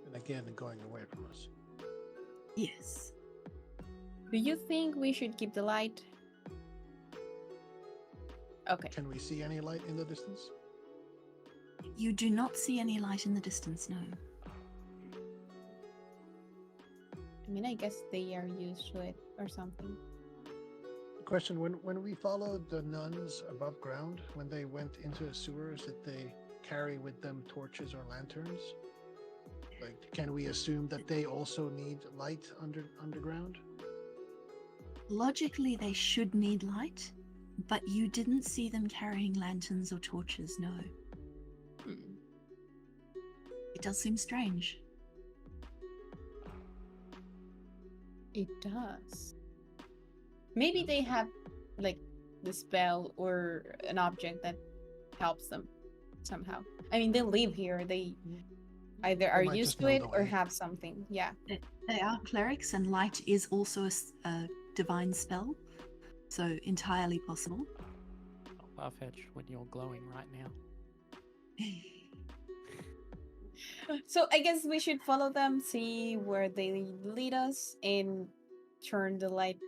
And again, going away from us. Yes. Do you think we should keep the light? Okay. Can we see any light in the distance? You do not see any light in the distance, no. I mean, I guess they are used to it or something. Question: When we followed the nuns above ground, when they went into the sewers, did they carry with them torches or lanterns? Like, can we assume that they also need light underground? Logically, they should need light, but you didn't see them carrying lanterns or torches, no. Hmm. It does seem strange. It does. Maybe they have, like, the spell or an object that helps them somehow. I mean, they live here. They either are might used just to know it the or way. have something. Yeah. They are clerics, and light is also a divine spell, so entirely possible. Not far-fetched when you're glowing right now. So I guess we should follow them, see where they lead us, and turn the light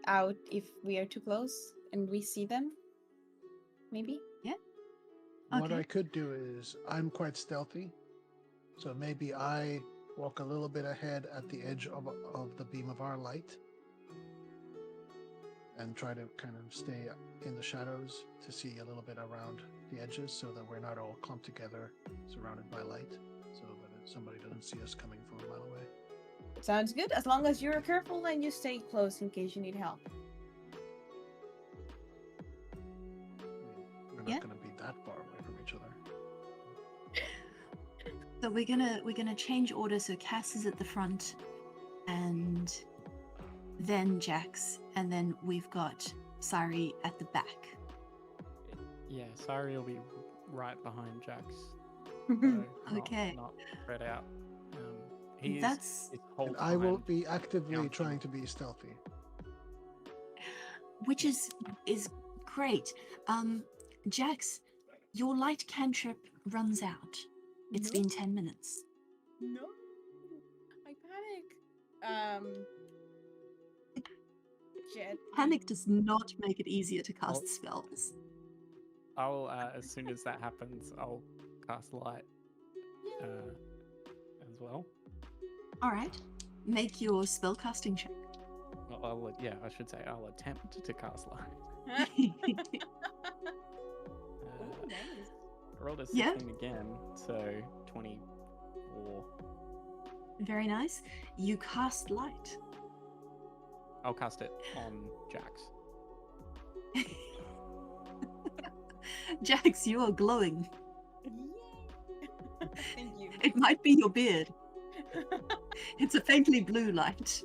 out if we are too close and we see them. Maybe? What Okay. I could do is, I'm quite stealthy, so maybe I walk a little bit ahead at the edge of the beam of our light and try to kind of stay in the shadows to see a little bit around the edges so that we're not all clumped together surrounded by light, so that somebody doesn't see us coming from a mile away. Sounds good, as long as you're careful and you stay close in case you need help. We're not Yeah. going to be that far away from each other. So we're gonna change order. So Cass is at the front, and then Jax, and then we've got Sari at the back. Yeah, Sari will be right behind Jax. So not, Okay. Not spread out. He That's is hold And I will behind be actively Counting. trying to be stealthy. which is great. Jax, your light cantrip runs out. It's No. been 10 minutes. No. I panic. Jet. Panic does not make it easier to cast Oh. spells. I'll as soon as that happens, I'll cast light as well. All right, make your spellcasting check. I should say I'll attempt to cast light. Ooh, Uh, nice. I rolled a Yeah. 16 again, so 24. Very nice. You cast light. I'll cast it on Jax. Jax, you are glowing. Yay. Thank you. It might be your beard. It's a faintly blue light.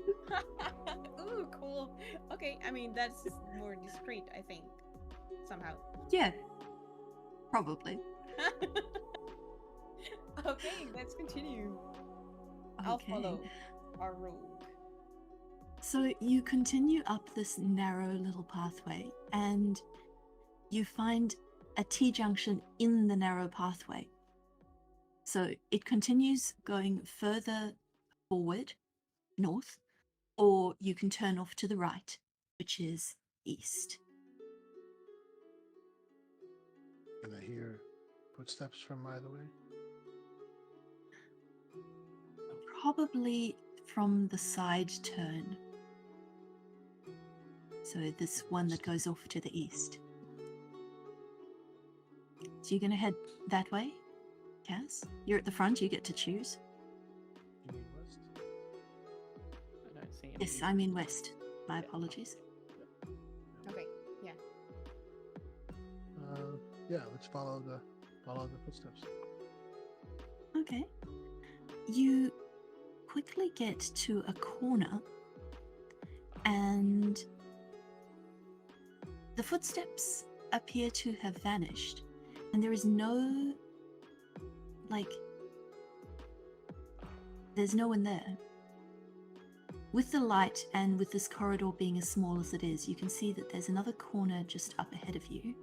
Ooh, cool. Okay, I mean, that's more discreet, I think. Somehow. Yeah, probably. Okay, let's continue. I'll Okay. follow our rogue. So you continue up this narrow little pathway, and you find a T-junction in the narrow pathway. So it continues going further forward, north, or you can turn off to the right, which is east. Can I hear footsteps from either way? Probably from the side turn. So this one that goes off to the east. So you're going to head that way, Cass? You're at the front, you get to choose. You mean west? I don't see any. Yes, I mean west. My apologies. Okay, yeah. Yeah, let's follow the footsteps. Okay. You quickly get to a corner, and the footsteps appear to have vanished, and there is no, there's no one there. With the light and with this corridor being as small as it is, you can see that there's another corner just up ahead of you.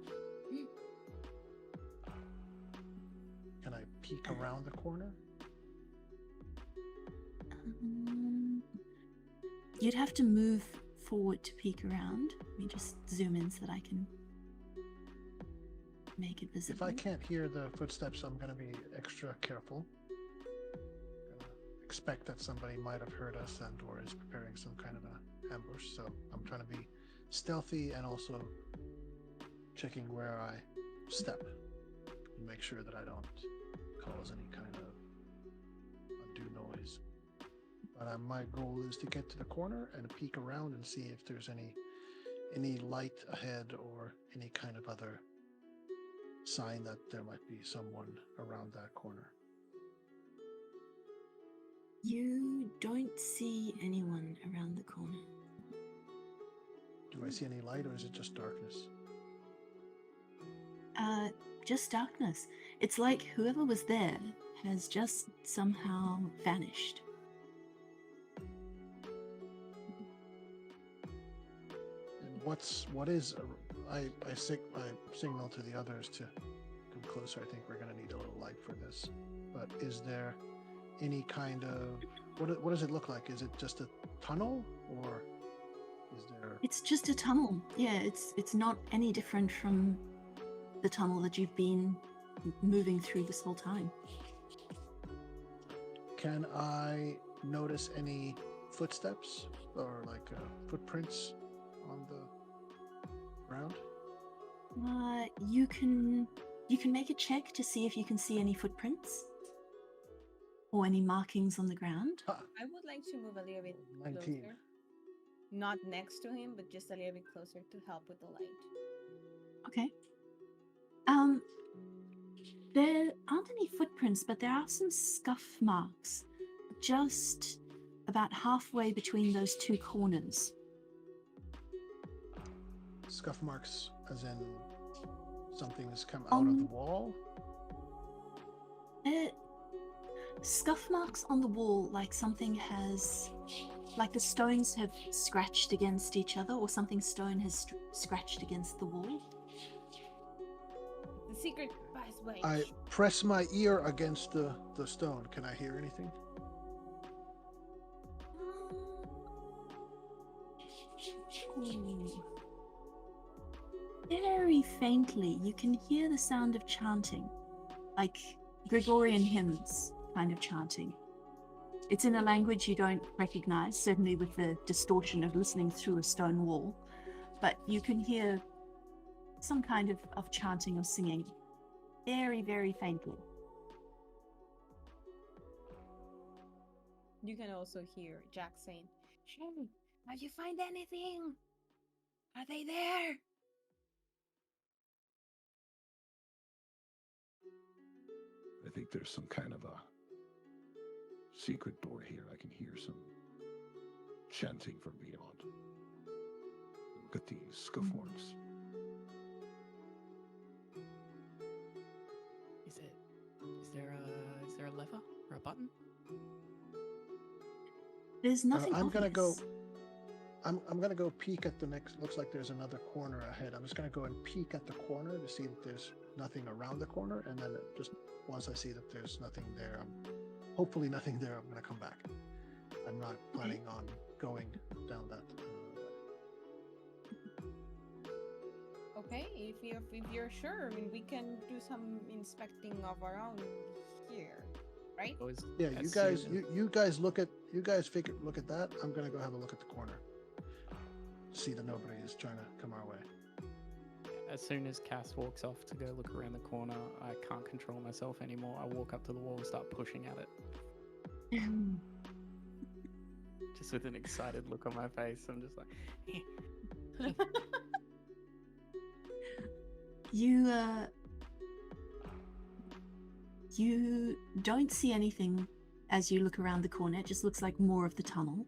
Can I peek around the corner? You'd have to move forward to peek around. Let me just zoom in so that I can make it If visible. I can't hear the footsteps, I'm going to be extra careful. Gonna expect that somebody might have heard us and or is preparing some kind of a ambush. So I'm trying to be stealthy and also checking where I step and make sure that I don't cause any kind of undue noise. But my goal is to get to the corner and peek around and see if there's any light ahead or any kind of other sign that there might be someone around that corner. You don't see anyone around the corner. Do I see any light or is it just darkness? Just darkness. It's like whoever was there has just somehow vanished. And I signal to the others to come closer. I think we're going to need a little light for this. But is there any kind of what does it look like? Is it just a tunnel or is there? It's just a tunnel. Yeah, it's not any different from the tunnel that you've been moving through this whole time. Can I notice any footsteps or footprints on the ground? You can make a check to see if you can see any footprints. or any markings on the ground. Ha, I would like to move a little bit 19. closer. Not next to him, but just a little bit closer to help with the light. Okay. There aren't any footprints, but there are some scuff marks just about halfway between those two corners. Scuff marks, as in something has come out of the wall. Scuff marks on the wall, like something has, like the stones have scratched against each other, or something stone has scratched against the wall. The secret passway. I press my ear against the stone. Can I hear anything? Ooh. Very faintly, you can hear the sound of chanting, like Gregorian hymns kind of chanting. It's in a language you don't recognize, certainly with the distortion of listening through a stone wall, but you can hear some kind of chanting or singing, very, very faintly. You can also hear Jack saying, "Hey, have you find anything? Are they there?" I think there's some kind of a secret door here. I can hear some chanting from beyond. Look at these scuff marks. Is there a lever or a button? There's nothing I'm gonna go. obvious. I'm gonna go peek at the next. Looks like there's another corner ahead. I'm just gonna go and peek at the corner to see that there's nothing around the corner, and then just once I see that there's nothing there, hopefully nothing there, I'm gonna come back. I'm not planning on going down that. Okay, if you're sure, I mean, we can do some inspecting of our own here, right? Yeah, you guys look at look at that. I'm gonna go have a look at the corner. See that nobody is trying to come our way. As soon as Cass walks off to go look around the corner, I can't control myself anymore. I walk up to the wall and start pushing at it. Just with an excited look on my face. I'm just like, You don't see anything as you look around the corner. It just looks like more of the tunnel.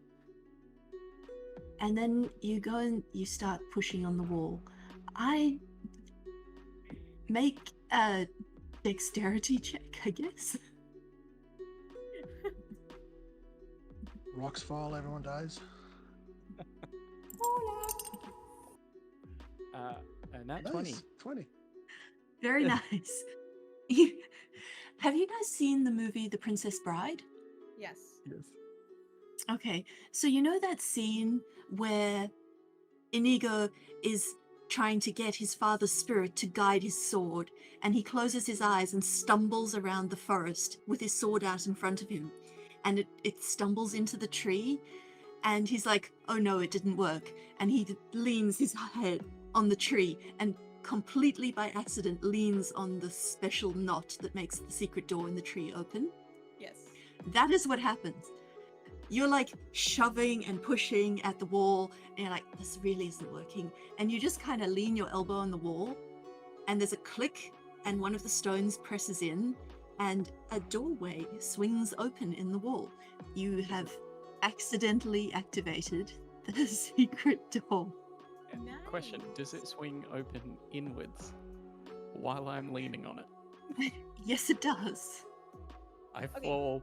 And then you go and you start pushing on the wall. I make a dexterity check, I guess. Rocks fall, everyone dies. Nat Nice. 20. 20. Very nice. Have you guys seen the movie The Princess Bride? Yes. Yes. Okay, so you know that scene where Inigo is trying to get his father's spirit to guide his sword, and he closes his eyes and stumbles around the forest with his sword out in front of him, and it stumbles into the tree, and he's like, oh no, it didn't work, and he leans his head on the tree and completely by accident leans on the special knot that makes the secret door in the tree open. Yes. That is what happens. You're like shoving and pushing at the wall, and you're like, this really isn't working. And you just kind of lean your elbow on the wall, and there's a click, and one of the stones presses in, and a doorway swings open in the wall. You have accidentally activated the secret door. Question, does it swing open inwards while I'm leaning on it? Yes, it does. I fall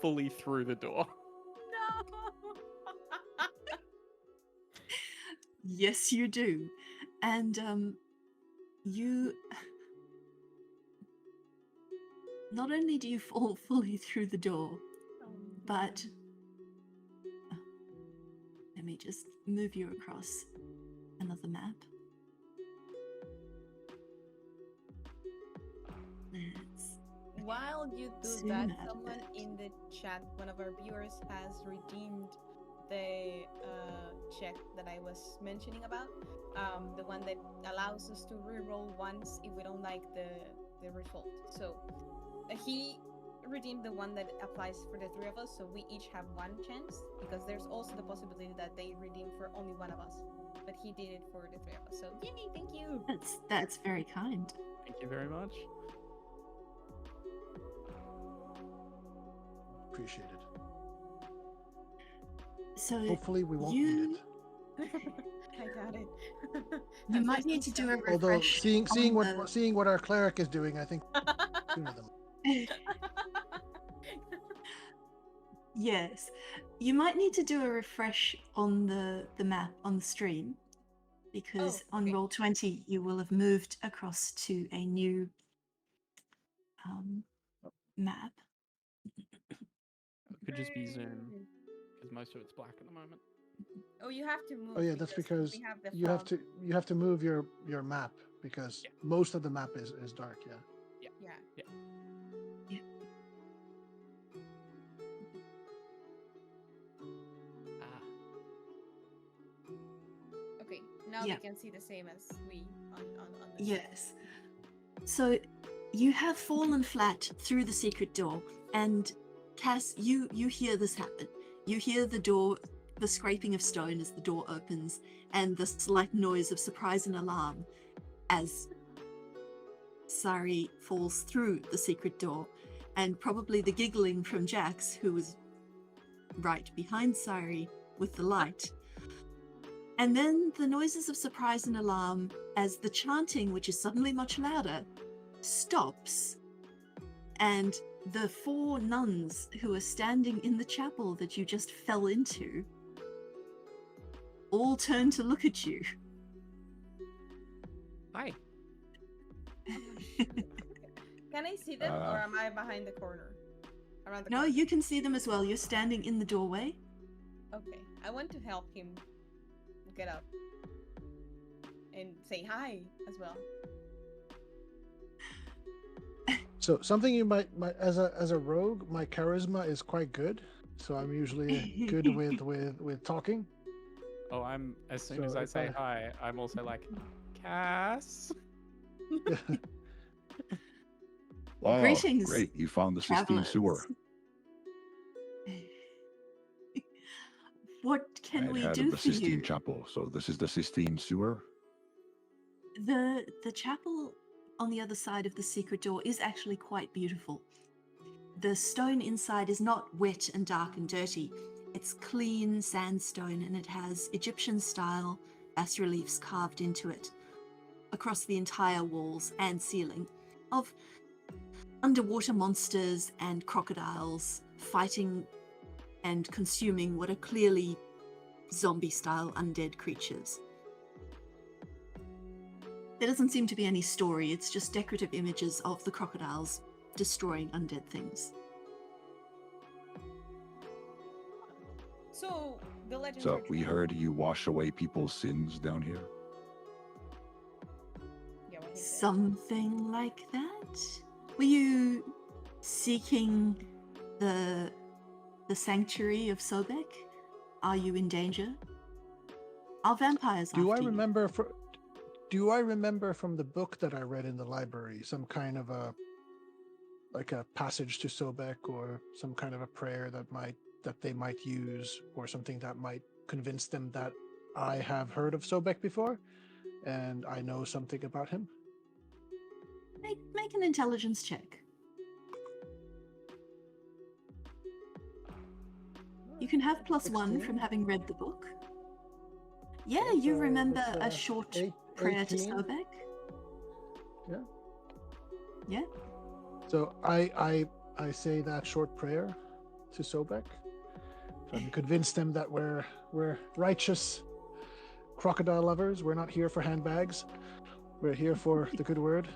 fully through the door. No. Yes, you do. And you... Not only do you fall fully through the door, but... Let me just move you across another map. While you do Soon that, after. someone in the chat, one of our viewers, has redeemed the check that I was mentioning about. The one that allows us to reroll once if we don't like the result. So he redeem the one that applies for the three of us, so we each have one chance, because there's also the possibility that they redeem for only one of us. But he did it for the three of us, so yay, thank you! That's very kind. Thank you very much. Appreciate it. So Hopefully, we won't you- need it. I got it. you I'm might so need to do a sorry. Although refresh. seeing on seeing what our cleric is doing, I think sooner than Yes, you might need to do a refresh on the map on the stream, because Oh, on okay. Roll20 you will have moved across to a new map. It could just be Zoom, because most of it's black at the moment. Oh, you have to move. Oh yeah, that's because we have the you have fog. to move your map because Yeah. most of the map is dark. Yeah. Yeah. Ah, Okay. Now Yeah. they can see the same as we on the Yes. So you have fallen flat through the secret door, and Cass, you hear this happen. You hear the door, the scraping of stone as the door opens, and the slight noise of surprise and alarm as Sari falls through the secret door, and probably the giggling from Jax, who was right behind Sari with the light. And then the noises of surprise and alarm as the chanting, which is suddenly much louder, stops. And the 4 nuns who are standing in the chapel that you just fell into all turn to look at you. hi. Can I see them, or am I behind the corner? Around the No, corner? you can see them as well. You're standing in the doorway. Okay. I want to help him get up and say hi as well. So something you might as a rogue, my charisma is quite good. So I'm usually good with talking. Oh, I'm as soon as So I if say I- hi, I'm also like, Cass. Oh, Greetings, great. You found the Sistine travelers. Sewer. What can I'd we heard do of the for Sistine you? Chapel, so this is the Sistine Sewer? The chapel on the other side of the secret door is actually quite beautiful. The stone inside is not wet and dark and dirty. It's clean sandstone, and it has Egyptian-style bas-reliefs carved into it across the entire walls and ceiling of underwater monsters and crocodiles fighting and consuming what are clearly zombie-style undead creatures. There doesn't seem to be any story, it's just decorative images of the crocodiles destroying undead things. So the legends So are we true. heard you wash away people's sins down here. Yeah, what he said. Something like that? Were you seeking the sanctuary of Sobek? Are you in danger? Are vampires Do I after you? remember do I remember from the book that I read in the library some kind of a passage to Sobek, or some kind of a prayer that they might use, or something that might convince them that I have heard of Sobek before and I know something about him? Make an intelligence check. You can have +1 from 16. having read the book. Yeah, Okay, you so remember that's, a short 18. prayer to Sobek. Yeah. Yeah. So I say that short prayer to Sobek, trying to convince them that we're righteous crocodile lovers. We're not here for handbags. We're here for the good word.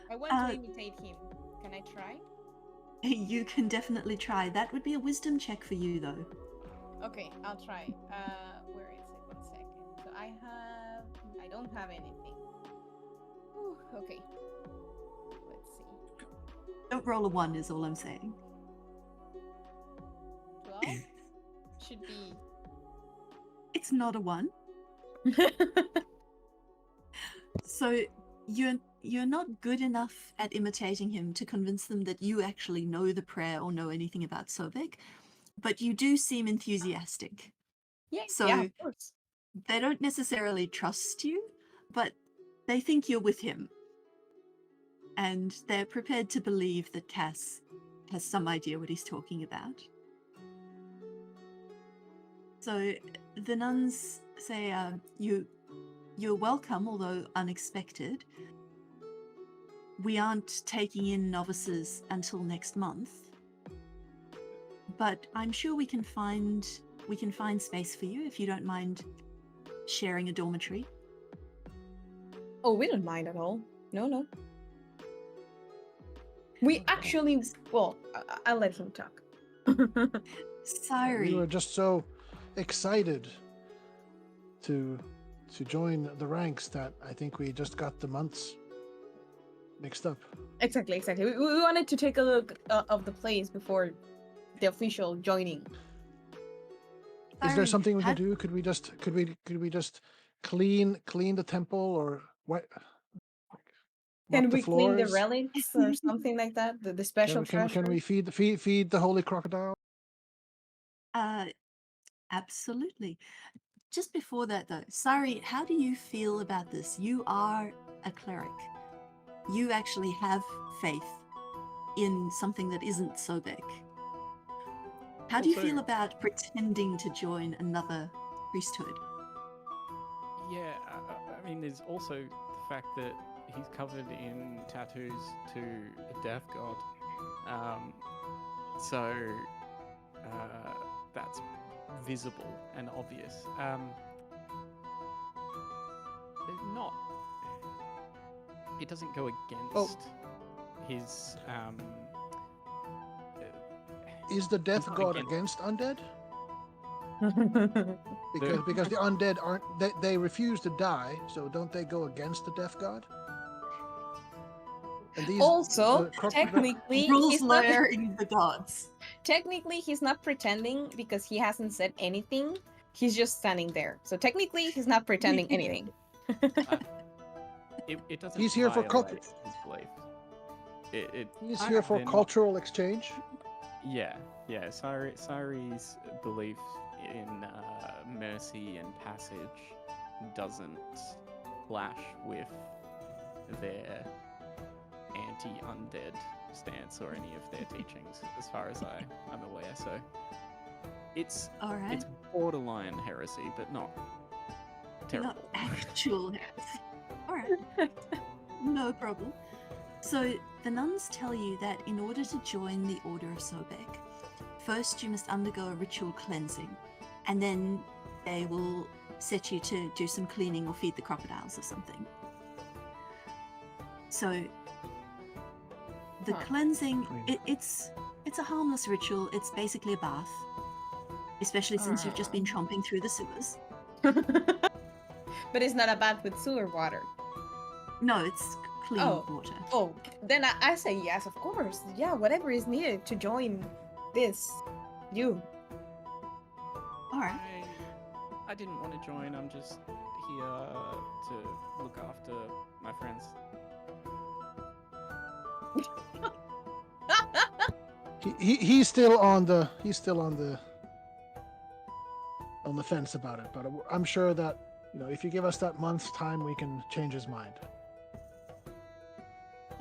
I want to imitate him. Can I try? You can definitely try. That would be a wisdom check for you, though. Okay, I'll try. Where is it? 1 second. So I don't have anything. Whew, okay. Let's see. Don't roll a 1 is all I'm saying. 12 should be. It's not a 1. So you're not good enough at imitating him to convince them that you actually know the prayer or know anything about Sobek, but you do seem enthusiastic. Yeah, So yeah, of course. they don't necessarily trust you, but they think you're with him. And they're prepared to believe that Cass has some idea what he's talking about. So the nuns say, you're welcome, although unexpected. We aren't taking in novices until next month, but I'm sure we can find space for you if you don't mind sharing a dormitory. Oh, we don't mind at all. No. We actually, well, I'll let him talk. Sorry. We were just so excited to join the ranks that I think we just got the months mixed up. Exactly. We wanted to take a look of the place before the official joining. Is there something we How- can do? Could we just clean the temple or what? Can Mop the we clean the floors? relics or something like that? The special Can we feed the holy crocodile? Absolutely. Just before that, though, Sari, how do you feel about this? You are a cleric. You actually have faith in something that isn't Sobek. How do you feel about pretending to join another priesthood? Yeah, I mean, there's also the fact that he's covered in tattoos to a death god. So that's visible and obvious. Not. It doesn't go against his. Is the death not god against- against undead? Because the undead aren't they refuse to die, so don't they go against the death god? And these Also, technically, Rules he's not. lawyering the gods. Technically, he's not pretending because he hasn't said anything. He's just standing there. So technically, he's not pretending anything. It doesn't. He's here for violate his belief. He's here for they're not- cultural exchange. Yeah. Sari's belief in mercy and passage doesn't clash with their anti-undead stance or any of their teachings, as far as I'm aware. So it's All right. it's borderline heresy, but not terrible. Not actual heresy. All right. No problem. So the nuns tell you that in order to join the Order of Sobek, first you must undergo a ritual cleansing, and then they will set you to do some cleaning or feed the crocodiles or something. So the cleansing, it's a harmless ritual. It's basically a bath, especially since you've just been tromping through the sewers. But it's not a bath with sewer water. No, it's clean water. Oh, then I say yes, of course. Yeah, whatever is needed to join this. You. All right. I didn't want to join. I'm just here to look after my friends. He's still on the fence about it, but I'm sure that if you give us that month's time, we can change his mind.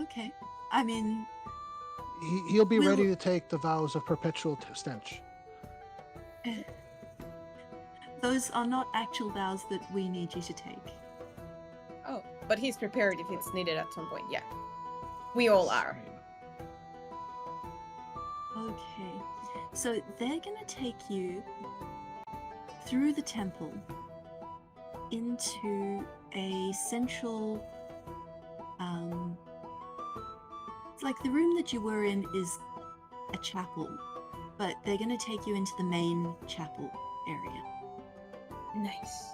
Okay. I mean, He'll be ready to take the vows of perpetual stench. those are not actual vows that we need you to take. Oh, but he's prepared if it's needed at some point. Yeah, we all are. Okay. So they're gonna take you through the temple into a central it's like the room that you were in is a chapel, but they're going to take you into the main chapel area. Nice.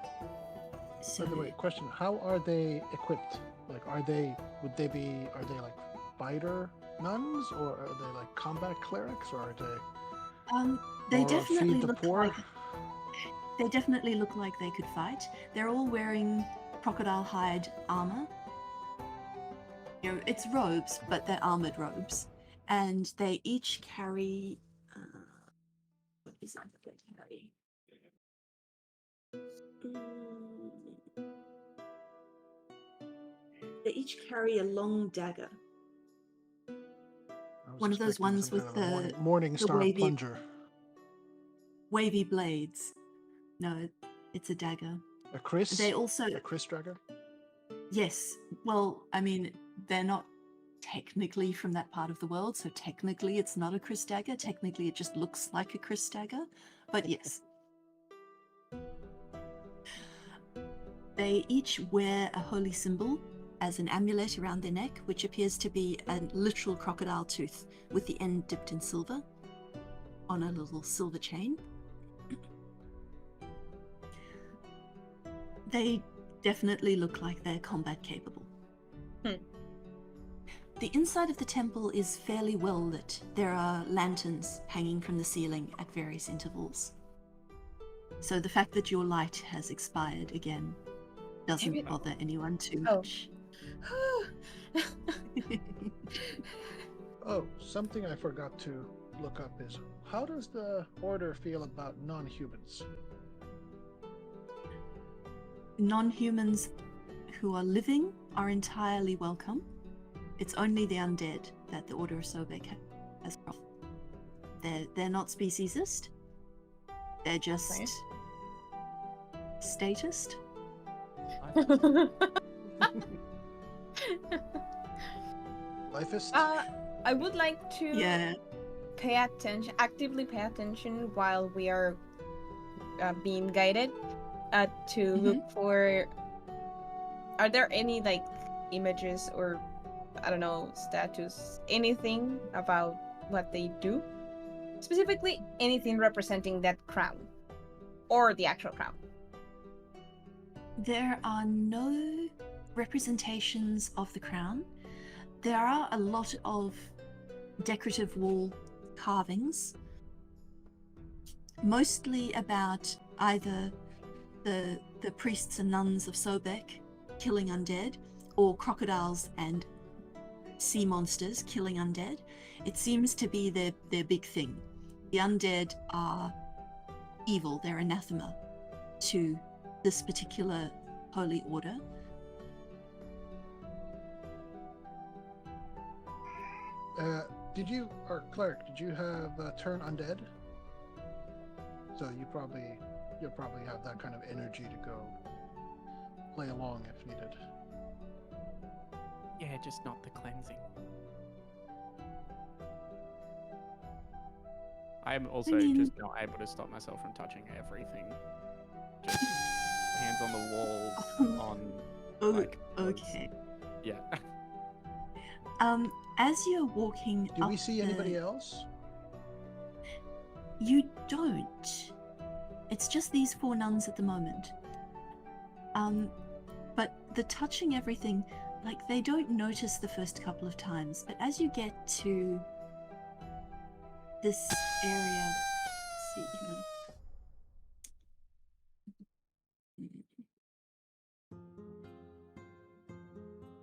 So By the way, question: how are they equipped? Like, are they like fighter nuns, or are they like combat clerics, or are they? they or definitely feed the look poor? like they definitely look like they could fight. They're all wearing crocodile hide armor. it's robes, but they're armored robes, and they each carry. What is that they carry? They each carry a long dagger. I was One of those expecting ones some with kind of a the morning the star wavy- plunger. wavy blades. No, it's a dagger. A Chris? They also A Chris Dragger? yes. Well, I mean, they're not technically from that part of the world, so technically it's not a Chris dagger. Technically, it just looks like a Chris dagger. But yes. They each wear a holy symbol as an amulet around their neck, which appears to be a literal crocodile tooth with the end dipped in silver on a little silver chain. They definitely look like they're combat capable. The inside of the temple is fairly well lit. There are lanterns hanging from the ceiling at various intervals. So the fact that your light has expired again doesn't bother anyone too much. Oh, something I forgot to look up is, how does the order feel about non-humans? Non-humans who are living are entirely welcome. It's only the undead that the Order of Sobek has problem. They're not speciesist. They're just statist. Lifeist? I would like to actively pay attention while we are being guided to look for. Are there any like images or I don't know statues, anything about what they do? Specifically, anything representing that crown or the actual crown. There are no representations of the crown. There are a lot of decorative wall carvings, mostly about either the priests and nuns of Sobek killing undead, or crocodiles and sea monsters killing undead. It seems to be their big thing. The undead are evil, they're anathema to this particular holy order. Cleric, did you have turn undead? So you'll probably have that kind of energy to go play along if needed. Yeah, just not the cleansing. I'm also just not able to stop myself from touching everything. Just hands on the walls, Okay. Yeah. As you're walking Do up we see anybody else? You don't. It's just these 4 nuns at the moment. But the touching everything, like, they don't notice the first couple of times, but as you get to this area, let's see,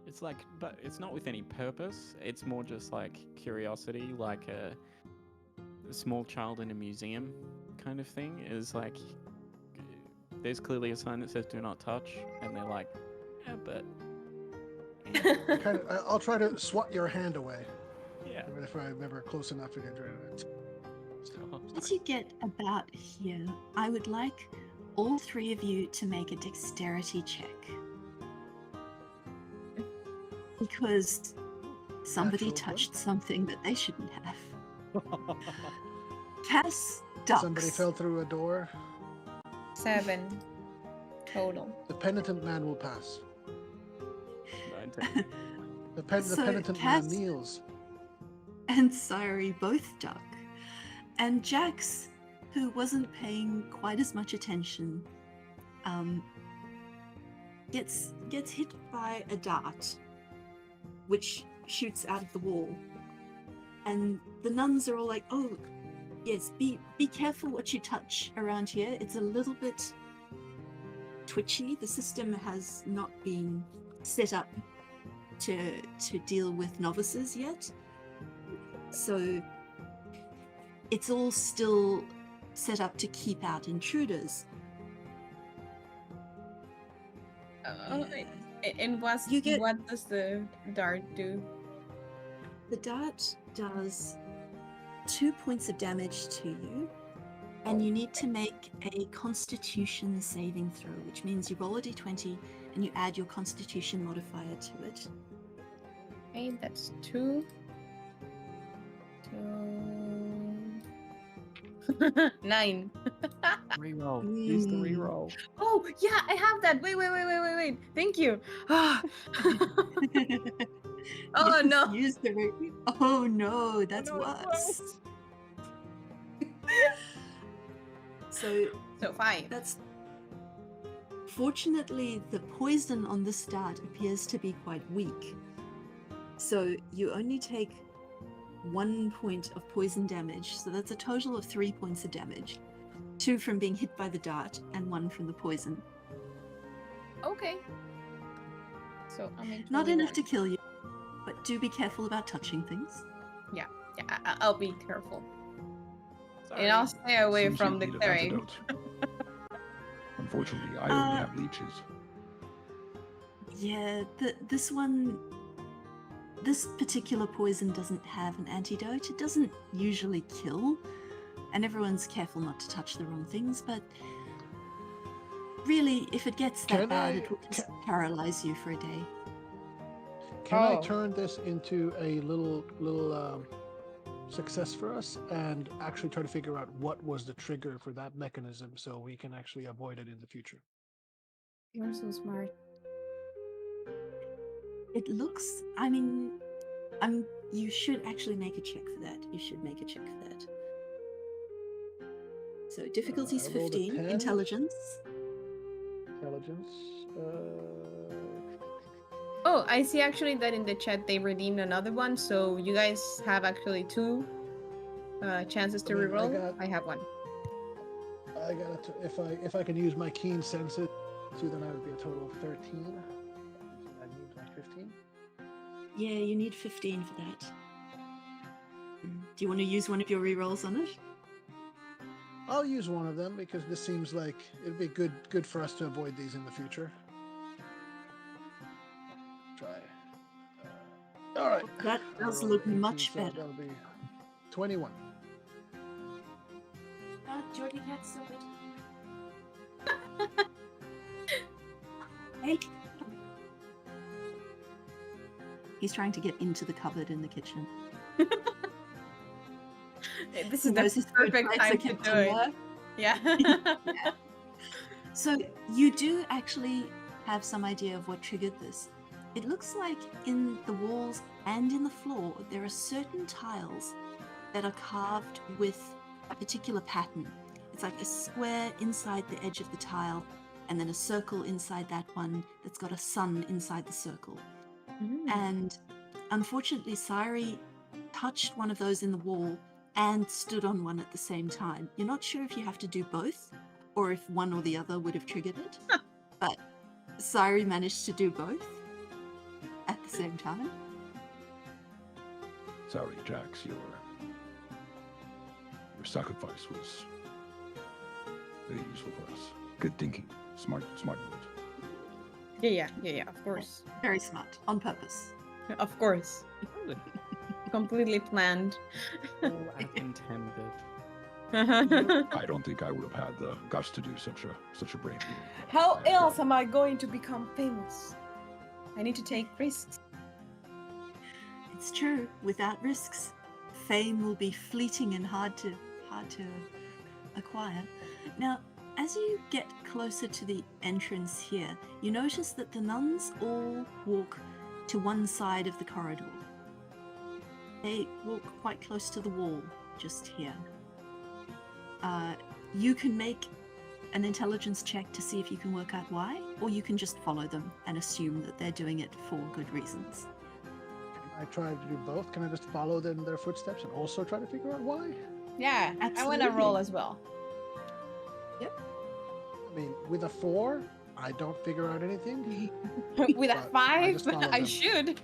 It's like, but it's not with any purpose. It's more just like curiosity, like a small child in a museum kind of thing. Is like, there's clearly a sign that says "Do not touch," and they're like, "Yeah, but." I'll try to swat your hand away. Yeah. Even if I'm never close enough to get rid of it. as you get about here, I would like all 3 of you to make a dexterity check. Because somebody Natural touched something that they shouldn't have. Cass ducks. Somebody fell through a door. 7 total. The penitent man will pass. 19. The So penitent Cass- man kneels. And Sari both duck. And Jax, who wasn't paying quite as much attention, gets hit by a dart, which shoots out of the wall. And the nuns are all like, "Oh, yes, be careful what you touch around here. It's a little bit twitchy. The system has not been set up to deal with novices yet. So it's all still set up to keep out intruders. And what does the dart do? The dart does 2 points of damage to you, and you need to make a Constitution saving throw, which means you roll a d20 and you add your Constitution modifier to it. Okay, that's 2. 9. Reroll. Use the reroll. Oh, yeah, I have that. Wait. Thank you. Oh, no. Use the oh no, that's no, worse. So 5. that's fortunately the poison on this dart appears to be quite weak. So you only take 1 point of poison damage, so that's a total of 3 points of damage. 2 from being hit by the dart and 1 from the poison. Okay. So I'm in Not 21. enough to kill you, but do be careful about touching things. Yeah, I'll be careful. Sorry. And I'll stay away Seems from you the need an cleric. antidote. Unfortunately, I only have leeches. Yeah, this particular poison doesn't have an antidote. It doesn't usually kill, and everyone's careful not to touch the wrong things, but really, if it gets that bad, it will just paralyze you for a day. Can I turn this into a little success for us and actually try to figure out what was the trigger for that mechanism so we can actually avoid it in the future? You're so smart. It looks, you should actually make a check for that. You should make a check for that. So difficulty's I rolled a 15, 10. intelligence. Oh, I see actually that in the chat they redeemed another one, so you guys have actually 2 chances to reroll. I have 1. I got to, if I can use my keen senses, then I would be a total of 13. I need my 15. Yeah, you need 15 for that. Do you want to use one of your rerolls on it? I'll use one of them because this seems like it'd be good for us to avoid these in the future. Try. All right. That does look much better. That'll be 21. Jordy Cat, stop it. Hey. He's trying to get into the cupboard in the kitchen. This is the perfect time to do it. Yeah. Yeah. So you do actually have some idea of what triggered this. It looks like in the walls and in the floor, there are certain tiles that are carved with a particular pattern. It's like a square inside the edge of the tile, and then a circle inside that one that's got a sun inside the circle. And unfortunately, Sari touched one of those in the wall and stood on one at the same time. You're not sure if you have to do both or if one or the other would have triggered it, but Sari managed to do both at the same time. Sorry, Jax, your sacrifice was very useful for us. Good thinking. Smart move. Yeah, of course. Very smart, on purpose. Of course. Completely planned. All as intended. I don't think I would have had the guts to do such a brave move. How else am I going to become famous? I need to take risks. It's true. Without risks, fame will be fleeting and hard to acquire. Now, as you get closer to the entrance here, you notice that the nuns all walk to one side of the corridor. They walk quite close to the wall, just here. You can make an intelligence check to see if you can work out why, or you can just follow them and assume that they're doing it for good reasons. Can I try to do both? Can I just follow them their footsteps and also try to figure out why? Yeah, I want to Absolutely. roll as well. I mean, with a 4, I don't figure out anything. With a But I 5, just follow I them. should.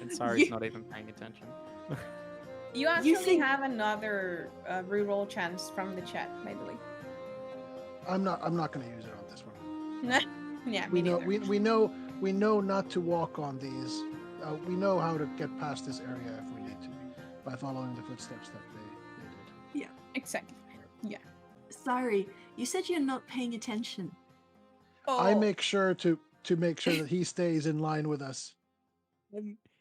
And Sari's not even paying attention. You actually think- have another reroll chance from the chat, by the way. I'm not going to use it on this one. Yeah, We me know neither. we know not to walk on these. We know how to get past this area if we need to by following the footsteps that they did. Exactly. Yeah. Sorry, you said you're not paying attention. Oh, I make sure to make sure that he stays in line with us.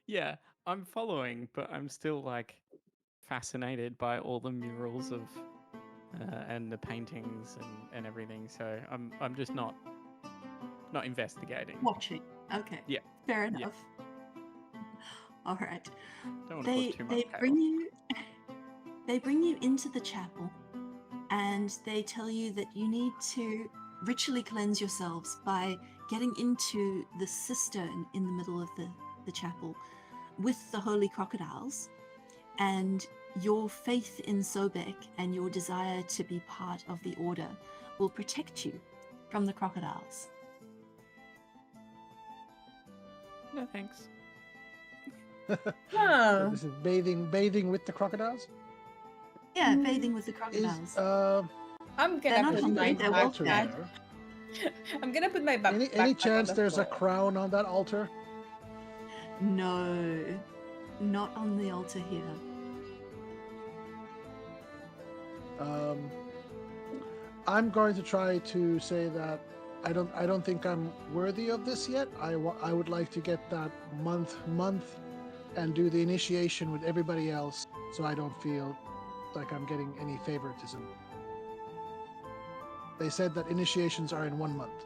Yeah, I'm following, but I'm still like fascinated by all the murals of and the paintings and everything. So I'm just not investigating. Watching. Okay. Yeah. Fair Yeah. enough. All right. Don't want to They cause too much they chaos. bring you into the chapel, and they tell you that you need to ritually cleanse yourselves by getting into the cistern in the middle of the chapel with the holy crocodiles, and your faith in Sobek and your desire to be part of the order will protect you from the crocodiles. No thanks. So huh. this is bathing with the crocodiles. Yeah, Mm. bathing with the Is crocodiles. I'm They're gonna not put isn't my there hungry, they're an well altar fed. there? I'm gonna put my back. Any backpack on chance the there's a floor. crown on that altar? No, not on the altar here. I'm going to try to say that I don't think I'm worthy of this yet. I would like to get that month and do the initiation with everybody else, so I don't feel like I'm getting any favoritism. They said that initiations are in 1 month.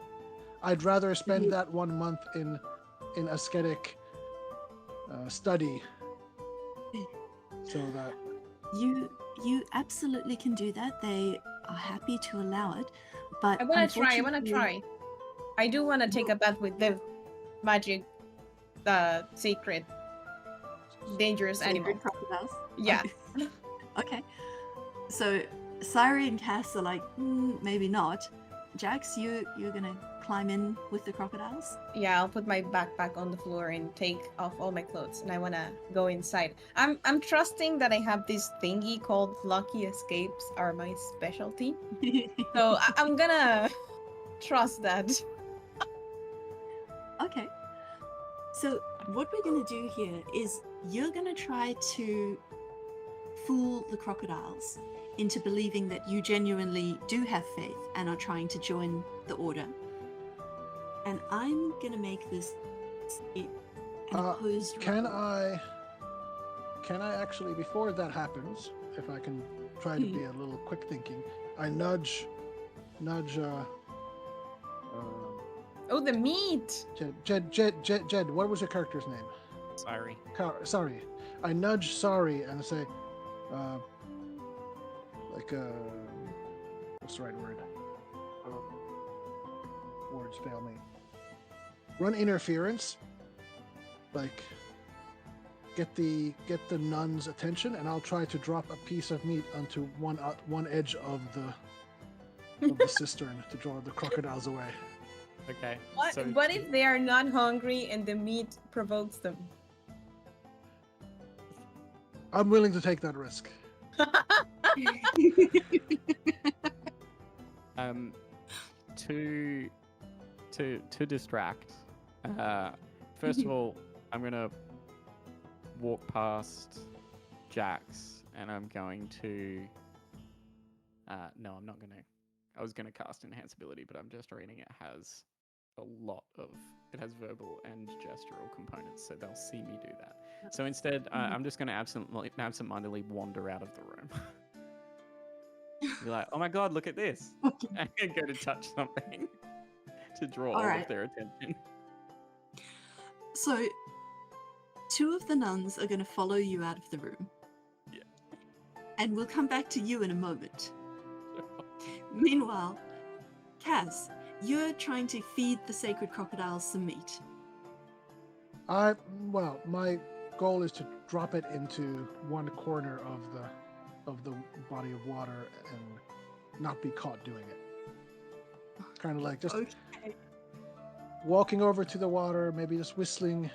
I'd rather spend that 1 month in ascetic study, so that You absolutely can do that. They are happy to allow it, but I wanna try. unfortunately- I do wanna take a bath with the magic, sacred, dangerous Sacred animal. crocodiles. Yeah. Okay. So Sari and Cass are like, maybe not. Jax, you're gonna climb in with the crocodiles? Yeah, I'll put my backpack on the floor and take off all my clothes, and I wanna go inside. I'm trusting that I have this thingy called Lucky Escapes are my specialty, so I'm gonna trust that. Okay. So what we're gonna do here is you're gonna try to fool the crocodiles into believing that you genuinely do have faith and are trying to join the order. And I'm gonna make this an opposed can roll. I actually, before that happens, if I can try to be a little quick thinking, I nudge Oh, the meat! Jed, what was your character's name? Sorry. Sorry. I nudge Sorry and say, what's the right word? Words fail me. Run interference. Like, get the nuns' attention, and I'll try to drop a piece of meat onto one edge of the cistern to draw the crocodiles away. Okay. What? So What if they are not hungry and the meat provokes them? I'm willing to take that risk. To distract. First of all, I'm gonna walk past Jax, and I'm going to. No, I'm not gonna. I was gonna cast enhanceability, but I'm just reading it has a lot of. It has verbal and gestural components, so they'll see me do that. So instead, I'm just gonna absentmindedly wander out of the room. Be like, oh my god, look at this! And go to touch something to draw all Alright. of their attention. So, two of the nuns are going to follow you out of the room. Yeah. And we'll come back to you in a moment. Meanwhile, Kaz, you're trying to feed the sacred crocodiles some meat. My goal is to drop it into one corner of the body of water and not be caught doing it. Kind of like just Okay. walking over to the water, maybe just whistling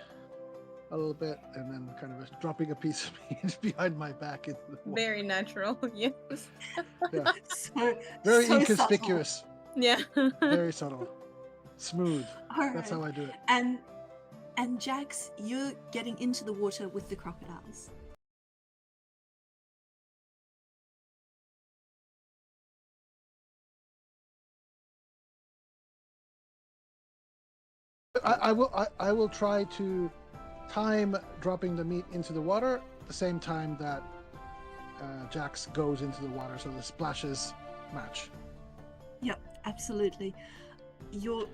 a little bit, and then kind of dropping a piece of meat behind my back into the water. Very natural. Yes. Yeah, So very so inconspicuous, Yeah. very subtle, smooth. Subtle. That's how Alright. I do it. And Jax, you're getting into the water with the crocodiles. I will try to time dropping the meat into the water at the same time that Jax goes into the water, so the splashes match. Yep, absolutely. Your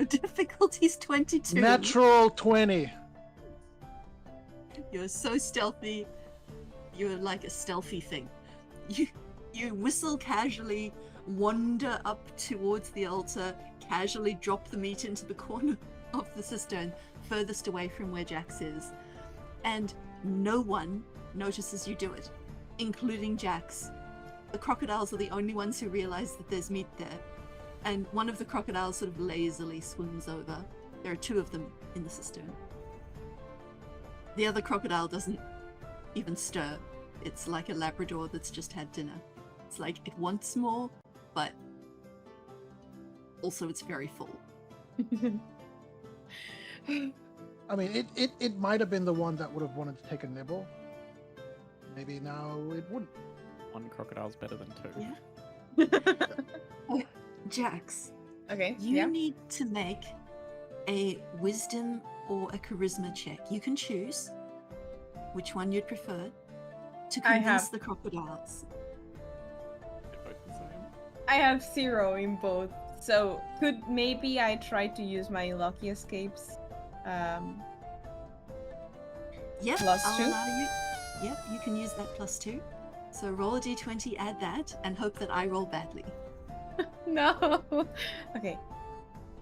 difficulty's 22. Natural 20. You're so stealthy. You're like a stealthy thing. You whistle casually, wander up towards the altar, casually drop the meat into the corner of the cistern, furthest away from where Jax is. And no one notices you do it, including Jax. The crocodiles are the only ones who realize that there's meat there. And one of the crocodiles sort of lazily swims over. There are two of them in the cistern. The other crocodile doesn't even stir. It's like a Labrador that's just had dinner. It's like it wants more, but also it's very full. I mean, it might have been the one that would have wanted to take a nibble. Maybe now it wouldn't. One crocodile's better than two. Yeah. Jax, Okay. you Yeah. need to make a wisdom or a charisma check. You can choose which one you'd prefer to I convince have- the crocodiles. They're both the same. I have 0 in both. So could maybe I try to use my lucky escapes? Yep, Plus I'll 2? allow you. Yep, you can use that +2. So roll a d20, add that, and hope that I roll badly. No. Okay.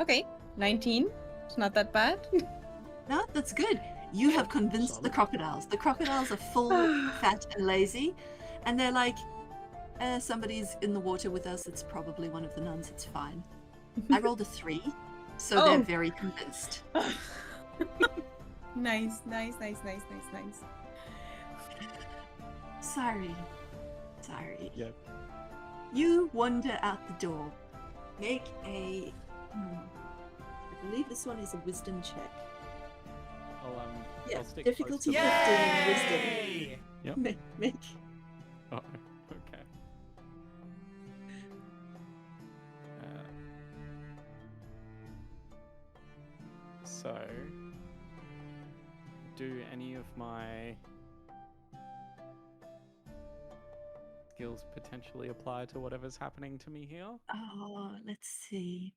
Okay. 19. It's not that bad. No, that's good. You have convinced the Solid. crocodiles. The crocodiles are full, fat, and lazy, and they're like, somebody's in the water with us. It's probably one of the nuns. It's fine. I rolled a 3, so they're Oh. very convinced. Nice. Sorry. Yeah. You wander out the door. Make a. I believe this one is a wisdom check. I'll Yeah, stick difficulty close 15 to wisdom. Yep. Make. Oh, okay. So, do any of my skills potentially apply to whatever's happening to me here? Oh, let's see.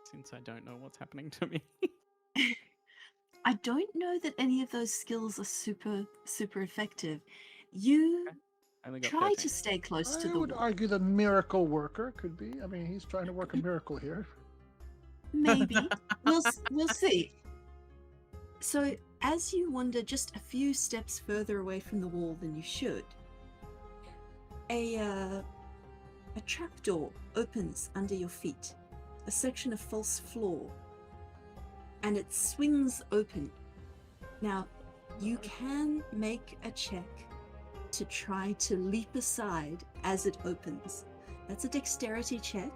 Since I don't know what's happening to me. I don't know that any of those skills are super effective. You I only got try 13. to stay close to I the would wall. argue the miracle worker could be. I mean, he's trying to work a miracle here. Maybe. We'll see. So, as you wander just a few steps further away from the wall than you should, a trapdoor opens under your feet, a section of false floor, and it swings open. Now, you can make a check to try to leap aside as it opens. That's a dexterity check,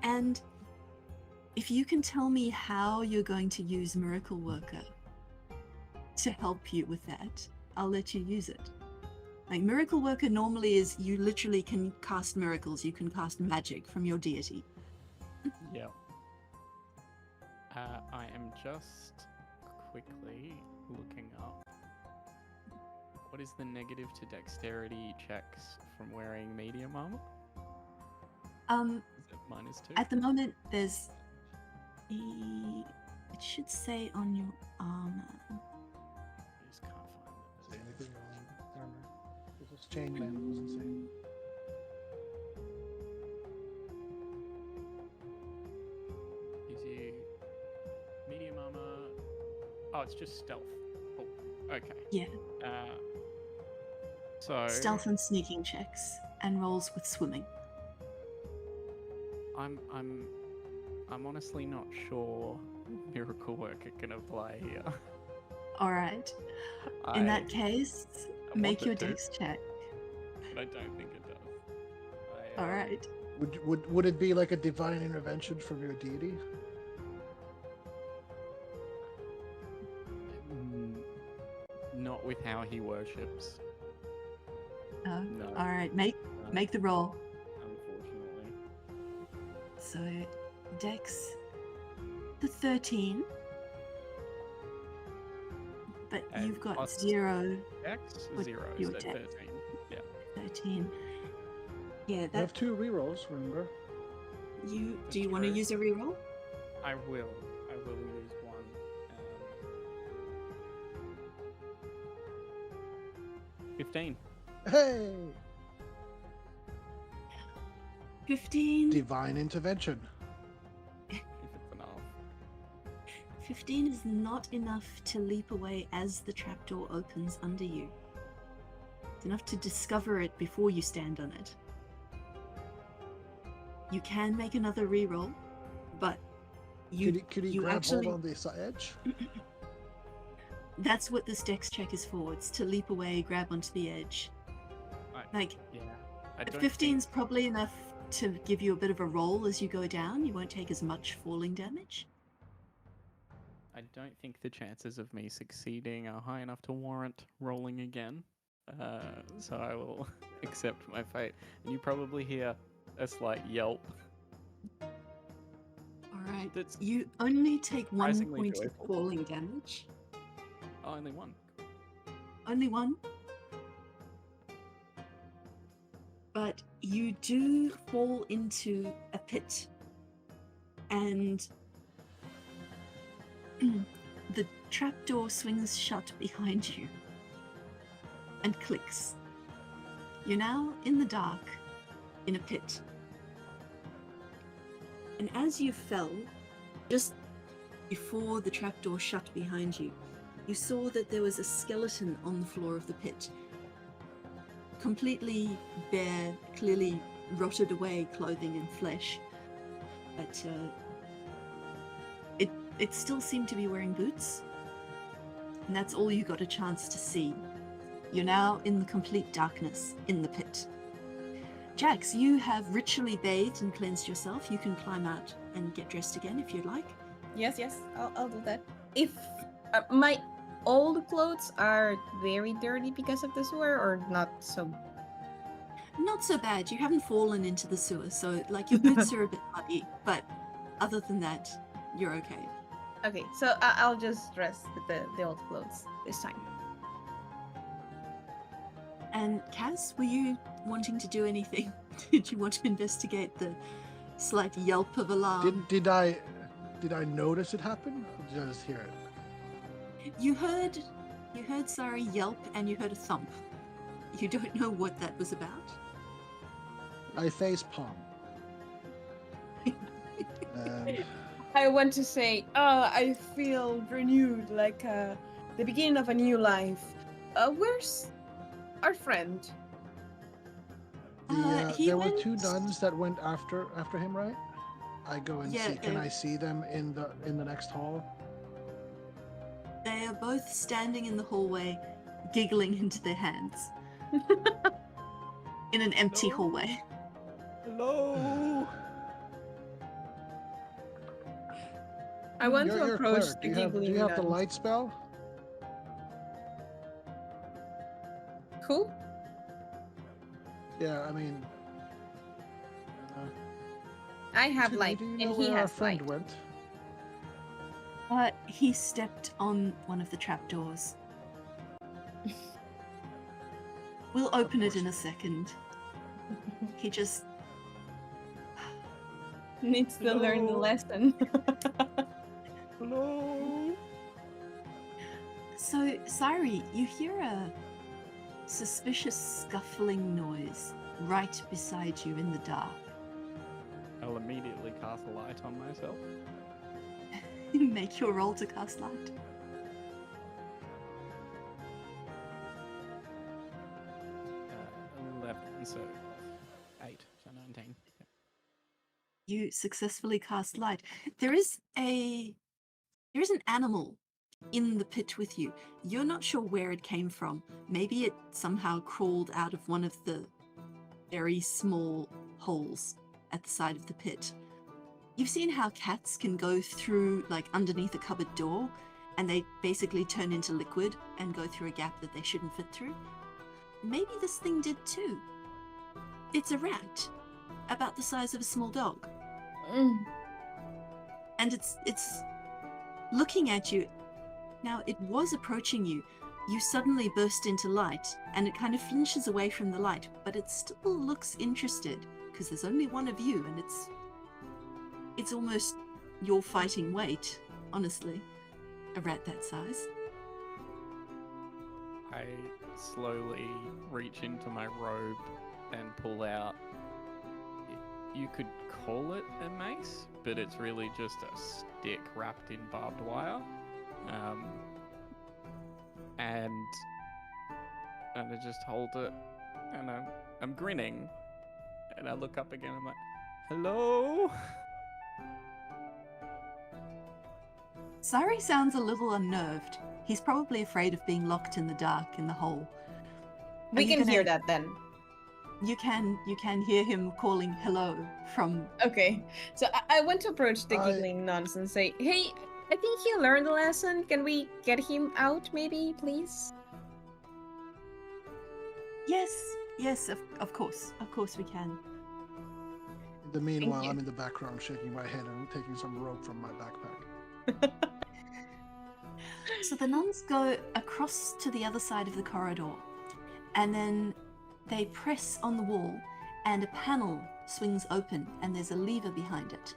and if you can tell me how you're going to use Miracle Worker to help you with that, I'll let you use it. Like, Miracle Worker normally is you literally can cast miracles, you can cast magic from your deity. Yeah. I am just quickly looking up. What is the negative to dexterity checks from wearing medium armor? Is it -2? At the moment, there's it should say on your armor. I just can't find it. Say anything on armor. It was chainmail, it wasn't saying. Gives you medium armor. Oh, it's just stealth. Oh, okay. Yeah. So Stealth and sneaking checks, and rolls with swimming. I'm honestly not sure miracle worker can apply here. All right. In that case, I make want your it to, dex check. but I don't think it does. All right. Would it be like a divine intervention from your deity? Not with how he worships. No. No. All right. Make the roll. Unfortunately. So, dex the 13, but And you've got plus 0. X What- 0, your so dex. 13. Yeah. 13. Yeah, You have that 2 rerolls, remember? you. That's Do you want to true. use a reroll? I will use one. 15. Hey! 15. Divine intervention. If it's enough. 15 is not enough to leap away as the trapdoor opens under you. It's enough to discover it before you stand on it. You can make another reroll, but Could he you grab actually, hold on the edge? that's what this dex check is for. It's to leap away, grab onto the edge. Like, Yeah. I don't 15's think, probably enough to give you a bit of a roll as you go down. You won't take as much falling damage. I don't think the chances of me succeeding are high enough to warrant rolling again. So I will accept my fate. And you probably hear a slight yelp. Alright. That's You only take 1 surprisingly point of joyful. falling damage. only one. Only 1. But you do fall into a pit. And the trapdoor swings shut behind you and clicks. You're now in the dark, in a pit. And as you fell, just before the trapdoor shut behind you, you saw that there was a skeleton on the floor of the pit. Completely bare, clearly rotted away clothing and flesh. But it still seemed to be wearing boots. And that's all you got a chance to see. You're now in the complete darkness in the pit. Jax, you have ritually bathed and cleansed yourself. You can climb out and get dressed again if you'd like. Yes, I'll do that. If my old clothes are very dirty because of the sewer, or not so. Not so bad. You haven't fallen into the sewer, so like your boots are a bit muddy, but other than that, you're okay. Okay, so I'll just dress with the old clothes this time. And Kaz, were you wanting to do anything? Did you want to investigate the slight yelp of alarm? Did I notice it happen? Or did I just hear it? You heard sorry yelp and you heard a thump. You don't know what that was about. I face palm. And I want to say, I feel renewed, like the beginning of a new life. Where's our friend? He there were went- 2 nuns that went after him, right? I go and Yeah, see. Can I see them in the next hall? They are both standing in the hallway, giggling into their hands. In an empty No. hallway. Hello. I want You're to a approach cleric. the Do you have giggling the nuns. light spell? Who? Yeah, I mean. I have Tinny, light, do you and know he where our has friend light. went? He stepped on one of the trapdoors. We'll open it course. in a second. He just... Needs to learn the Hello? lesson. Hello. So, Sari, you hear a suspicious scuffling noise right beside you in the dark. I'll immediately cast a light on myself. Make your roll to cast light. Uh, 11, so 8, so 19. Yeah. You successfully cast light. There's an animal in the pit with you. You're not sure where it came from. Maybe it somehow crawled out of one of the very small holes at the side of the pit. You've seen how cats can go through, like, underneath a cupboard door, and they basically turn into liquid and go through a gap that they shouldn't fit through? Maybe this thing did too. It's a rat, about the size of a small dog. And it's looking at you. Now, it was approaching you. You suddenly burst into light, and it kind of flinches away from the light, but it still looks interested, because there's only one of you, and it's almost your fighting weight, honestly. A rat that size. I slowly reach into my robe and pull out. You could call it a mace, but it's really just a stick wrapped in barbed wire. And I just hold it, and I'm grinning, and I look up again. I'm like, "Hello." Sari sounds a little unnerved. He's probably afraid of being locked in the dark in the hole. We you can hear gonna- that then. You can hear him calling hello from. Okay, so I want to approach the I- giggling nuns and say, "Hey, I think he learned the lesson. Can we get him out, maybe, please?" Yes, of course we can. In the meanwhile, you. I'm in the background shaking my head and taking some rope from my backpack. So the nuns go across to the other side of the corridor, and then they press on the wall, and a panel swings open, and there's a lever behind it.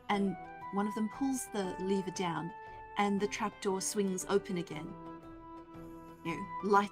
And one of them pulls the lever down, and the trapdoor swings open again. Light